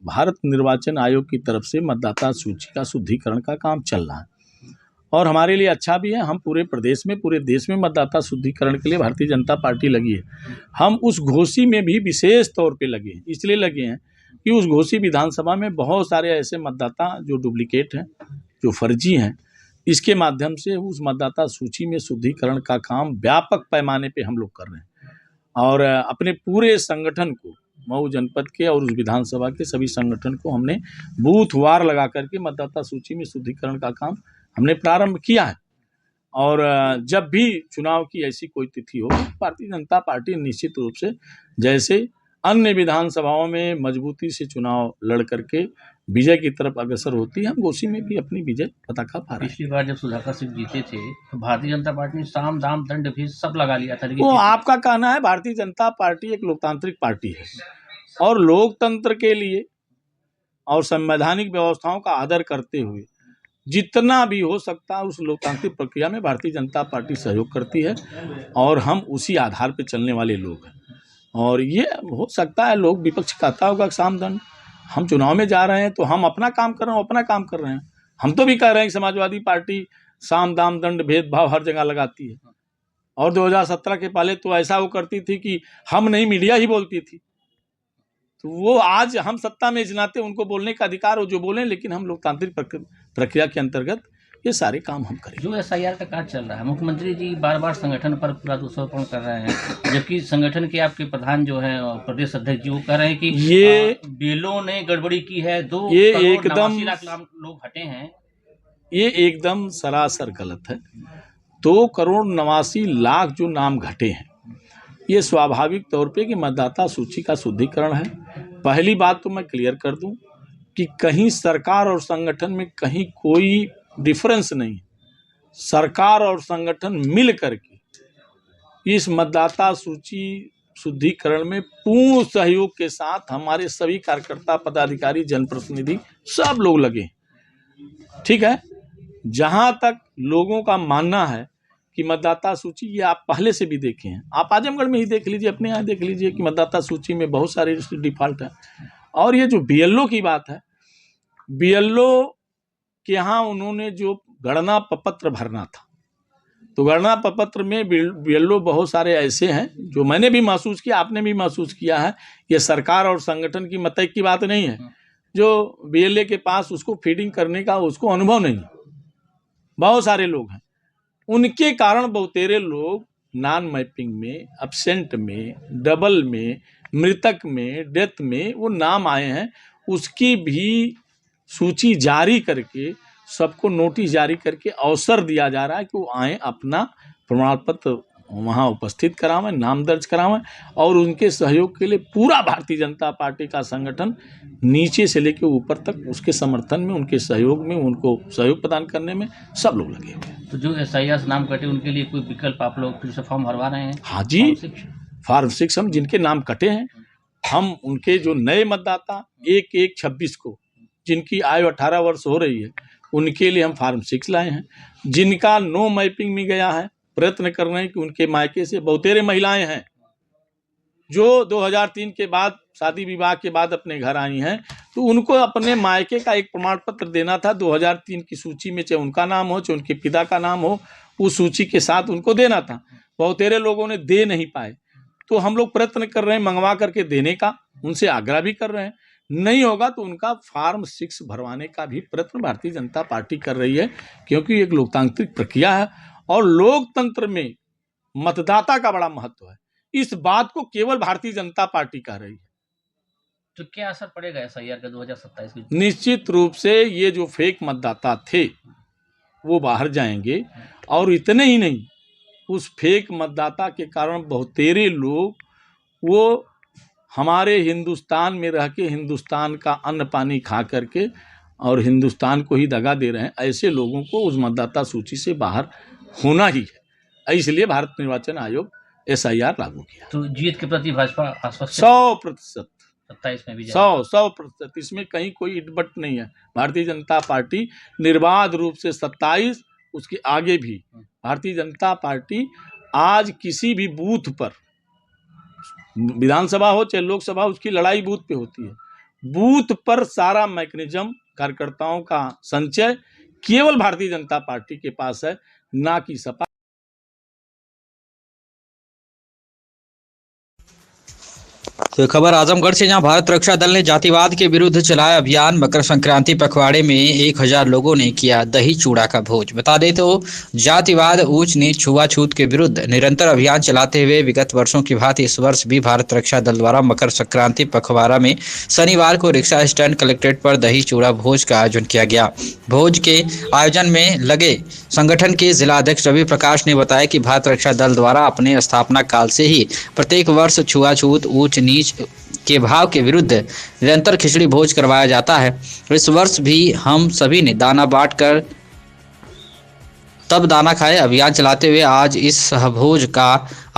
O: भारत निर्वाचन आयोग की तरफ से मतदाता सूची का शुद्धिकरण का काम चल रहा है और हमारे लिए अच्छा भी है। हम पूरे प्रदेश में, पूरे देश में मतदाता शुद्धिकरण के लिए भारतीय जनता पार्टी लगी है। हम उस घोसी में भी विशेष तौर पे लगे हैं, इसलिए लगे हैं कि उस घोसी विधानसभा में बहुत सारे ऐसे मतदाता जो डुप्लीकेट हैं, जो फर्जी हैं, इसके माध्यम से उस मतदाता सूची में शुद्धिकरण का काम व्यापक पैमाने पे हम लोग कर रहे हैं और अपने पूरे संगठन को, मऊ जनपद के और उस विधानसभा के सभी संगठन को हमने बूथवार लगा करके मतदाता सूची में शुद्धिकरण का काम हमने प्रारंभ किया है। और जब भी चुनाव की ऐसी कोई तिथि हो, भारतीय जनता पार्टी निश्चित रूप से जैसे अन्य विधानसभाओं में मजबूती से चुनाव लड़ करके विजय की तरफ अग्रसर होती है, हम घोसी में भी अपनी विजय पताका फहराएं।
A: पिछली बार जब सुधाकर सिंह जीते थे तो भारतीय जनता पार्टी ने साम दाम दंड भी सब लगा लिया था, लेकिन
O: वो आपका कहना है। भारतीय जनता पार्टी एक लोकतांत्रिक पार्टी है और लोकतंत्र के लिए और संवैधानिक व्यवस्थाओं का आदर करते हुए जितना भी हो सकता है उस लोकतांत्रिक प्रक्रिया में भारतीय जनता पार्टी सहयोग करती है और हम उसी आधार पर चलने वाले लोग हैं। और ये हो सकता है लोग विपक्ष कहता होगा साम दंड, हम चुनाव में जा रहे हैं तो हम अपना काम कर रहे हैं, अपना काम कर रहे हैं। हम तो भी कह रहे हैं कि समाजवादी पार्टी साम दाम दंड भेदभाव हर जगह लगाती है और 2017 के पहले तो ऐसा वो करती थी कि हम नहीं, मीडिया ही बोलती थी। तो वो आज हम सत्ता में इस नाते उनको बोलने का अधिकार हो जो बोलें, लेकिन हम लोकतांत्रिक प्रक्रिया के अंतर्गत ये सारे काम हम करें।
A: जो SIR का कार्य चल रहा है, मुख्यमंत्री जी बार बार संगठन पर पूरा दोषारोपण कर रहे हैं, जबकि संगठन के आपके प्रधान जो है प्रदेश अध्यक्ष जी वो कह रहे हैं कि ये BLO ने गड़बड़ी की है, 2,89,00,000 लोग हटे हैं।
O: ये एकदम सरासर गलत है। 2,89,00,000 जो नाम घटे हैं, ये स्वाभाविक तौर पे कि मतदाता सूची का शुद्धिकरण है। पहली बात तो मैं क्लियर कर दूं कि कहीं सरकार और संगठन में कहीं कोई डिफरेंस नहीं। सरकार और संगठन मिल करके इस मतदाता सूची शुद्धिकरण में पूर्ण सहयोग के साथ हमारे सभी कार्यकर्ता, पदाधिकारी, जनप्रतिनिधि सब लोग लगे। ठीक है, जहां तक लोगों का मानना है कि मतदाता सूची, ये आप पहले से भी देखे हैं, आप आजमगढ़ में ही देख लीजिए, अपने यहाँ देख लीजिए कि मतदाता सूची में बहुत सारे डिफॉल्ट है। और ये जो BLO की बात है, BLO के यहाँ उन्होंने जो गणना प्रपत्र भरना था, तो गणना प्रपत्र में BLO बहुत सारे ऐसे हैं जो मैंने भी महसूस किया, आपने भी महसूस किया है। ये सरकार और संगठन की मतैक की बात नहीं है। जो BLA के पास उसको फीडिंग करने का उसको अनुभव नहीं, बहुत सारे लोग हैं। उनके कारण बहुतेरे लोग नॉन मैपिंग में, एब्सेंट में, डबल में मृतक में, डेथ में वो नाम आए हैं, उसकी भी सूची जारी करके, सबको नोटिस जारी करके अवसर दिया जा रहा है कि वो आए, अपना प्रमाण पत्र वहाँ उपस्थित करावें, नाम दर्ज करावें। और उनके सहयोग के लिए पूरा भारतीय जनता पार्टी का संगठन नीचे से लेकर ऊपर तक उसके समर्थन में, उनके सहयोग में, उनको सहयोग प्रदान करने में सब लोग लगे हुए हैं।
A: तो जो SIR से नाम कटे उनके लिए कोई विकल्प आप लोग फिर से फॉर्म भरवा रहे हैं?
O: हाँ जी, फॉर्म 6 हम जिनके नाम कटे हैं, हम उनके जो नए मतदाता 1/1/26 को जिनकी आयु 18 वर्ष हो रही है, उनके लिए हम फॉर्म 6 लाए हैं। जिनका नो मैपिंग में गया है, प्रयत्न कर रहे हैं कि उनके मायके से बहुतेरे महिलाएं हैं जो 2003 के बाद शादी विवाह के बाद अपने घर आई हैं, तो उनको अपने मायके का एक प्रमाण पत्र देना था। 2003 की सूची में चाहे उनका नाम हो, चाहे उनके पिता का नाम हो, उस सूची के साथ उनको देना था। बहुतेरे लोगों ने दे नहीं पाए, तो हम लोग प्रयत्न कर रहे हैं मंगवा करके देने का, उनसे आग्रह भी कर रहे हैं। नहीं होगा तो उनका फॉर्म 6 भरवाने का भी प्रयत्न भारतीय जनता पार्टी कर रही है, क्योंकि एक लोकतांत्रिक प्रक्रिया है और लोकतंत्र में मतदाता का बड़ा महत्व है। इस बात को केवल भारतीय जनता पार्टी कह रही है।
A: तो क्या असर पड़ेगा SIR का 2027 में?
O: निश्चित रूप से ये जो फेक मतदाता थे वो बाहर जाएंगे, और इतने ही नहीं, उस फेक मतदाता के कारण बहुतेरे लोग वो हमारे हिंदुस्तान में रह के हिंदुस्तान का अन्न पानी खा करके और हिंदुस्तान को ही दगा दे रहे हैं। ऐसे लोगों को उस मतदाता सूची से बाहर होना ही है, इसलिए भारत निर्वाचन आयोग SIR लागू किया।
A: तो जीत के प्रति भाजपा आश्वस्त
O: 100%,
A: 27 में भी
O: 100%, इसमें कहीं कोई इटबट नहीं है। भारतीय जनता पार्टी निर्बाध रूप से 27, उसके आगे भी भारतीय जनता पार्टी आज किसी भी बूथ पर, विधानसभा हो चाहे लोकसभा, उसकी लड़ाई बूथ पे होती है। बूथ पर सारा मैकेनिज्म, कार्यकर्ताओं का संचय केवल भारतीय जनता पार्टी के पास है, ना कि सपा।
J: तो खबर आजमगढ़ से, जहां भारत रक्षा दल ने जातिवाद के विरुद्ध चलाया अभियान। मकर संक्रांति पखवाड़े में 1000 लोगों ने किया दही चूड़ा का भोज। बता दें तो जातिवाद, ऊंच नीच, छुआछूत के विरुद्ध निरंतर अभियान चलाते हुए विगत वर्षों की भांति इस वर्ष भी भारत रक्षा दल द्वारा मकर संक्रांति पखवाड़ा में शनिवार को रिक्शा स्टैंड कलेक्ट्रेट पर दही चूड़ा भोज का आयोजन किया गया। भोज के आयोजन में लगे संगठन के जिला अध्यक्ष रवि प्रकाश ने बताया कि भारत रक्षा दल द्वारा अपने स्थापना काल से ही प्रत्येक वर्ष छुआछूत, ऊंच नीच के भाव के विरुद्ध निरंतर खिचड़ी भोज करवाया जाता है। इस वर्ष भी हम सभी ने दाना बांट कर तब दाना खाए अभियान चलाते हुए आज इस सहभोज का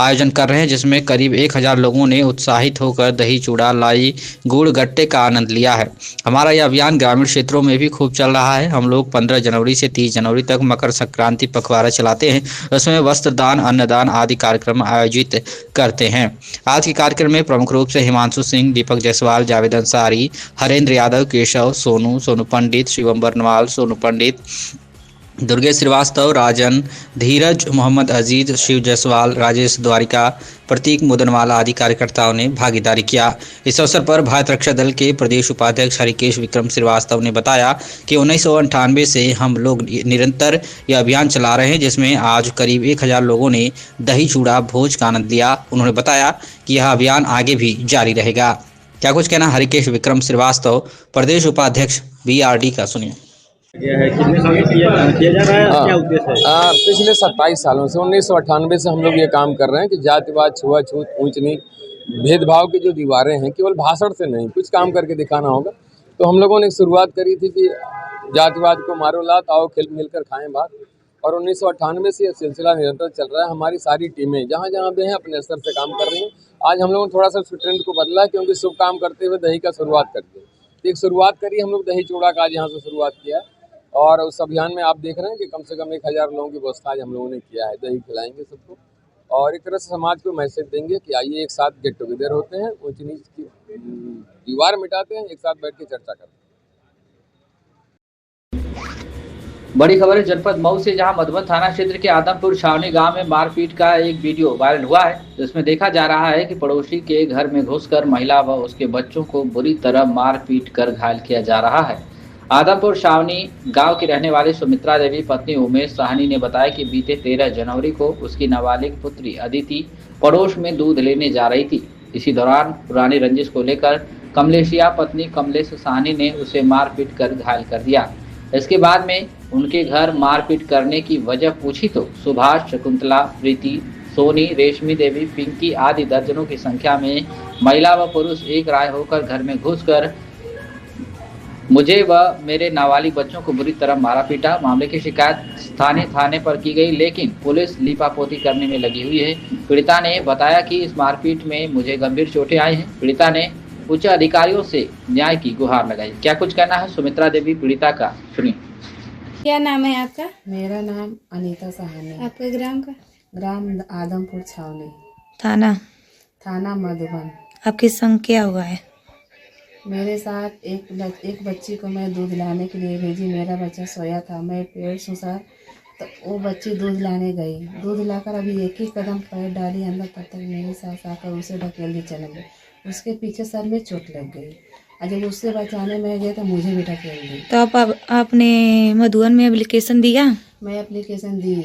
J: आयोजन कर रहे हैं, जिसमें करीब 1000 लोगों ने उत्साहित होकर दही चूड़ा, लाई, गुड़, गट्टे का आनंद लिया है। हमारा यह अभियान ग्रामीण क्षेत्रों में भी खूब चल रहा है। हम लोग 15 जनवरी से 30 जनवरी तक मकर संक्रांति पखवाड़ा चलाते हैं। उसमें वस्त्र दान, अन्नदान आदि कार्यक्रम आयोजित करते हैं। आज के कार्यक्रम में प्रमुख रूप से हिमांशु सिंह, दीपक जायसवाल, जावेद अंसारी, हरेंद्र यादव, केशव, सोनू पंडित, शिवम बर्नवाल, सोनू पंडित, दुर्गेश श्रीवास्तव, राजन, धीरज, मोहम्मद अजीज, शिव जायसवाल, राजेश द्वारिका, प्रतीक मुदनवाला आदि कार्यकर्ताओं ने भागीदारी किया। इस अवसर पर भारत रक्षा दल के प्रदेश उपाध्यक्ष हरिकेश विक्रम श्रीवास्तव ने बताया कि 1998 से हम लोग निरंतर यह अभियान चला रहे हैं, जिसमें आज करीब 1000 लोगों ने दही चूड़ा भोज का आनंद लिया। उन्होंने बताया कि यह अभियान आगे भी जारी रहेगा। क्या कुछ कहना हरिकेश विक्रम श्रीवास्तव, प्रदेश उपाध्यक्ष BRD का, सुनिए।
K: कितने साल से किया जा रहा है, क्या उद्देश्य है?
P: पिछले 27 सालों से 1998 से हम लोग ये काम कर रहे हैं कि जातिवाद, छुआछूत, ऊंच नीच, भेदभाव की जो दीवारें हैं केवल भाषण से नहीं, कुछ काम करके दिखाना होगा। तो हम लोगों ने शुरुआत करी थी कि जातिवाद को मारो लात, आओ खिल मिलकर खाएं भात, और 1998 से यह सिलसिला निरंतर चल रहा है। हमारी सारी टीमें जहाँ जहाँ भी हैं अपने स्तर से काम कर रही हैं। आज हम लोगों ने थोड़ा सा ट्रेंड को बदला है, क्योंकि शुभ काम करते हुए दही का शुरुआत करते हैं। एक शुरुआत करी हम लोग दही चूड़ा का, आज यहाँ से शुरुआत किया है, और उस अभियान में आप देख रहे हैं कि कम से कम 1000 लोगों की व्यवस्था आज हम लोगों ने किया है। दही खिलाएंगे सबको, और एक तरह से समाज को मैसेज देंगे कि आइए एक साथ गेट टुगेदर होते हैं, ऊंच नीच की दीवार मिटाते हैं, एक साथ बैठ के चर्चा करते हैं।
B: बड़ी खबर है जनपद मऊ से, जहां मधुबन थाना क्षेत्र के आदमपुर छावनी गांव में मारपीट का एक वीडियो वायरल हुआ है, जिसमें देखा जा रहा है कि पड़ोसी के घर में घुसकर महिला व उसके बच्चों को बुरी तरह मारपीट कर घायल किया जा रहा है। आदमपुर छावनी गांव की रहने वाली सुमित्रा देवी पत्नी उमेश साहनी ने बताया कि बीते 13 जनवरी को उसकी नाबालिग पुत्री अदिति पड़ोस में दूध लेने जा रही थी। इसी दौरान पुरानी रंजिश को लेकर कमलेशिया पत्नी कमलेश साहनी ने उसे मारपीट कर घायल कर दिया। इसके बाद में उनके घर मारपीट करने की वजह पूछी तो सुभाष, शकुंतला, प्रीति, सोनी, रेशमी देवी, पिंकी आदि दर्जनों की संख्या में महिला व पुरुष एक राय होकर घर में घुसकर मुझे व मेरे नाबालिग बच्चों को बुरी तरह मारा पीटा। मामले की शिकायत स्थानीय थाने पर की गई, लेकिन पुलिस लीपापोती करने में लगी हुई है। पीड़िता ने बताया कि इस मारपीट में मुझे गंभीर चोटें आई हैं। पीड़िता ने उच्च अधिकारियों से न्याय की गुहार लगाई। क्या कुछ कहना है सुमित्रा देवी पीड़िता का, सुनिए।
Q: क्या नाम है आपका?
R: मेरा नाम अनीता साहनी।
Q: आपके ग्राम का?
R: ग्राम आदमपुर छावनी,
Q: थाना
R: मधुबन।
Q: आपके संग क्या हुआ है?
R: मेरे साथ एक बच्ची को मैं दूध लाने के लिए भेजी। मेरा बच्चा सोया था, मैं पेड़ सुसा तो वो बच्ची दूध लाने गई। दूध लाकर अभी एक ही कदम पैर डाली अंदर, तब तक मेरी सास आकर उसे ढकेल दी चले गई। उसके पीछे सर में चोट लग गई और जब उससे बचाने में गए तो मुझे भी ढकेल दी।
Q: तो आपने मधुबन में एप्लीकेशन दिया?
R: मैं एप्लीकेशन दी।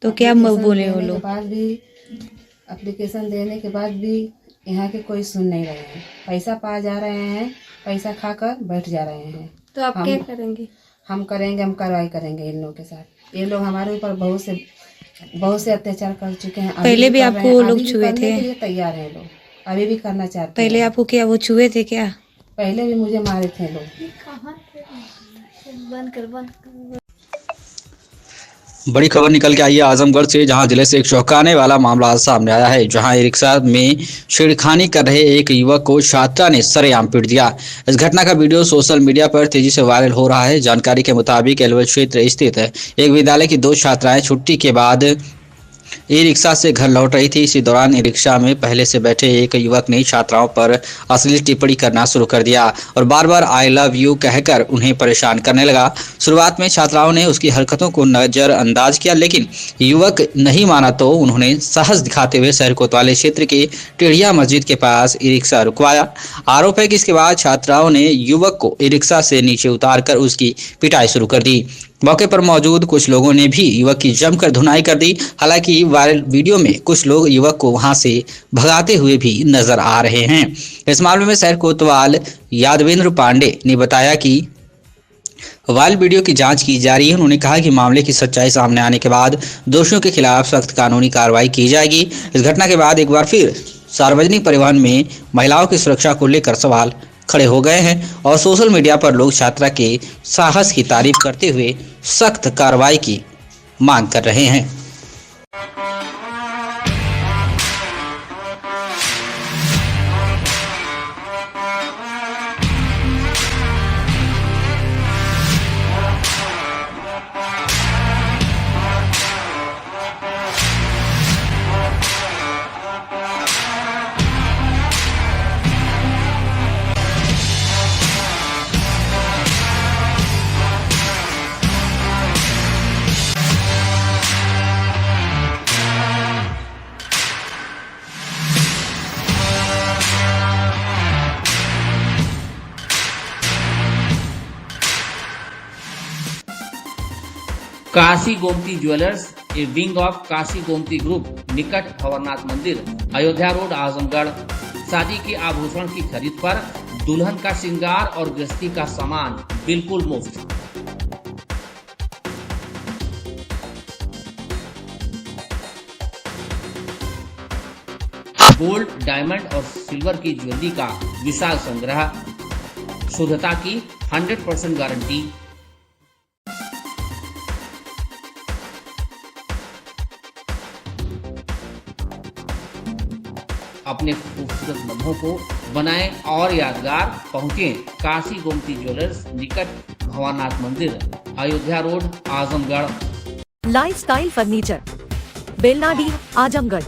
Q: तो क्या बोले वो लोग?
R: एप्लीकेशन देने के बाद भी यहाँ के कोई सुन नहीं रहे हैं। पैसा पा जा रहे हैं, पैसा खाकर बैठ जा रहे हैं।
Q: तो आप क्या करेंगे?
R: हम कार्रवाई करेंगे इन लोगों के साथ। ये लोग हमारे ऊपर बहुत से अत्याचार कर चुके हैं।
Q: पहले भी आपको वो लोग छुए थे?
R: तैयार हैं लोग, अभी भी करना चाहते हैं।
Q: पहले आपको क्या वो छुए थे क्या?
R: पहले भी मुझे मारे थे लोग।
J: बड़ी खबर निकल के आई है आजमगढ़ से, जहां जिले से एक चौंकाने वाला मामला सामने आया है, जहां ई रिक्शा में छेड़खानी कर रहे एक युवक को छात्रा ने सरेआम पीट दिया। इस घटना का वीडियो सोशल मीडिया पर तेजी से वायरल हो रहा है। जानकारी के मुताबिक एलवल क्षेत्र स्थित एक विद्यालय की 2 छात्राएं छुट्टी के बाद ई रिक्शा से घर लौट रही थी। इसी दौरान ई रिक्शा में पहले से बैठे एक युवक ने छात्राओं पर अश्लील टिप्पणी करना शुरू कर दिया और बार बार आई लव यू कहकर उन्हें परेशान करने लगा। शुरुआत में छात्राओं ने उसकी हरकतों को नजरअंदाज किया, लेकिन युवक नहीं माना तो उन्होंने साहस दिखाते हुए शहर कोतवाली क्षेत्र के टेढ़िया मस्जिद के पास ई रिक्शा रुकवाया। आरोप है कि इसके बाद छात्राओं ने युवक को ई रिक्शा से नीचे उतारकर उसकी पिटाई शुरू कर दी। मौके पर मौजूद कुछ लोगों ने भी युवक की जमकर धुनाई कर दी। हालांकि वायरल वीडियो में कुछ लोग युवक को वहां से भगाते हुए भी नजर आ रहे हैं। इस मामले में शहर कोतवाल यादवेंद्र पांडे ने बताया कि वायरल वीडियो की जांच की जा रही है। उन्होंने कहा कि मामले की सच्चाई सामने आने के बाद दोषियों के खिलाफ सख्त कानूनी कार्रवाई की जाएगी। इस घटना के बाद एक बार फिर सार्वजनिक परिवहन में महिलाओं की सुरक्षा को लेकर सवाल खड़े हो गए हैं और सोशल मीडिया पर लोग छात्रा के साहस की तारीफ करते हुए सख्त कार्रवाई की मांग कर रहे हैं।
A: Kashi Gomti jewellers, A wing of Kashi Gomti group, निकट भंवरनाथ मंदिर, अयोध्या रोड, आजमगढ़। शादी के आभूषण की खरीद पर दुल्हन का श्रृंगार और गृहस्थी का सामान बिल्कुल मुफ्त। गोल्ड, डायमंड और सिल्वर की ज्वेलरी का विशाल संग्रह, शुद्धता की 100% गारंटी। अपने खूबसूरत लम्हों को बनाएं और यादगार। पहुंचे काशी गोमती ज्वेलर्स, निकट भंवरनाथ मंदिर, Ayodhya road, Azamgarh.
S: Lifestyle furniture, Belnadi, Azamgarh.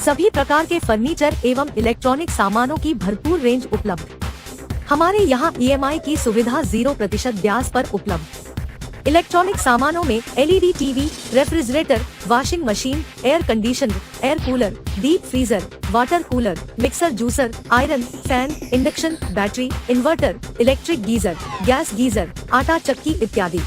S: सभी प्रकार के फर्नीचर एवं इलेक्ट्रॉनिक सामानों की भरपूर रेंज उपलब्ध। हमारे यहाँ EMI की सुविधा 0% ब्याज पर उपलब्ध। इलेक्ट्रॉनिक सामानों में LED TV, refrigerator, washing machine, air conditioner, air cooler, deep freezer, water cooler, mixer, juicer, iron, fan, induction, battery, inverter, electric geyser, gas geyser, आटा चक्की इत्यादि।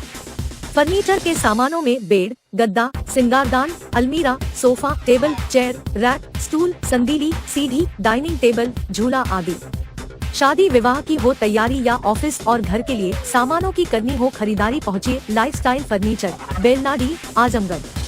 S: फर्नीचर के सामानों में बेड, गद्दा, सिंगारदान, अलमीरा, sofa, table, chair, rack, stool, संदीली, सीढ़ी, डाइनिंग टेबल, झूला आदि। शादी विवाह की हो तैयारी या ऑफिस और घर के लिए सामानों की करनी हो खरीदारी, पहुंचिए लाइफस्टाइल फर्नीचर, बेलनाडी, आजमगढ़।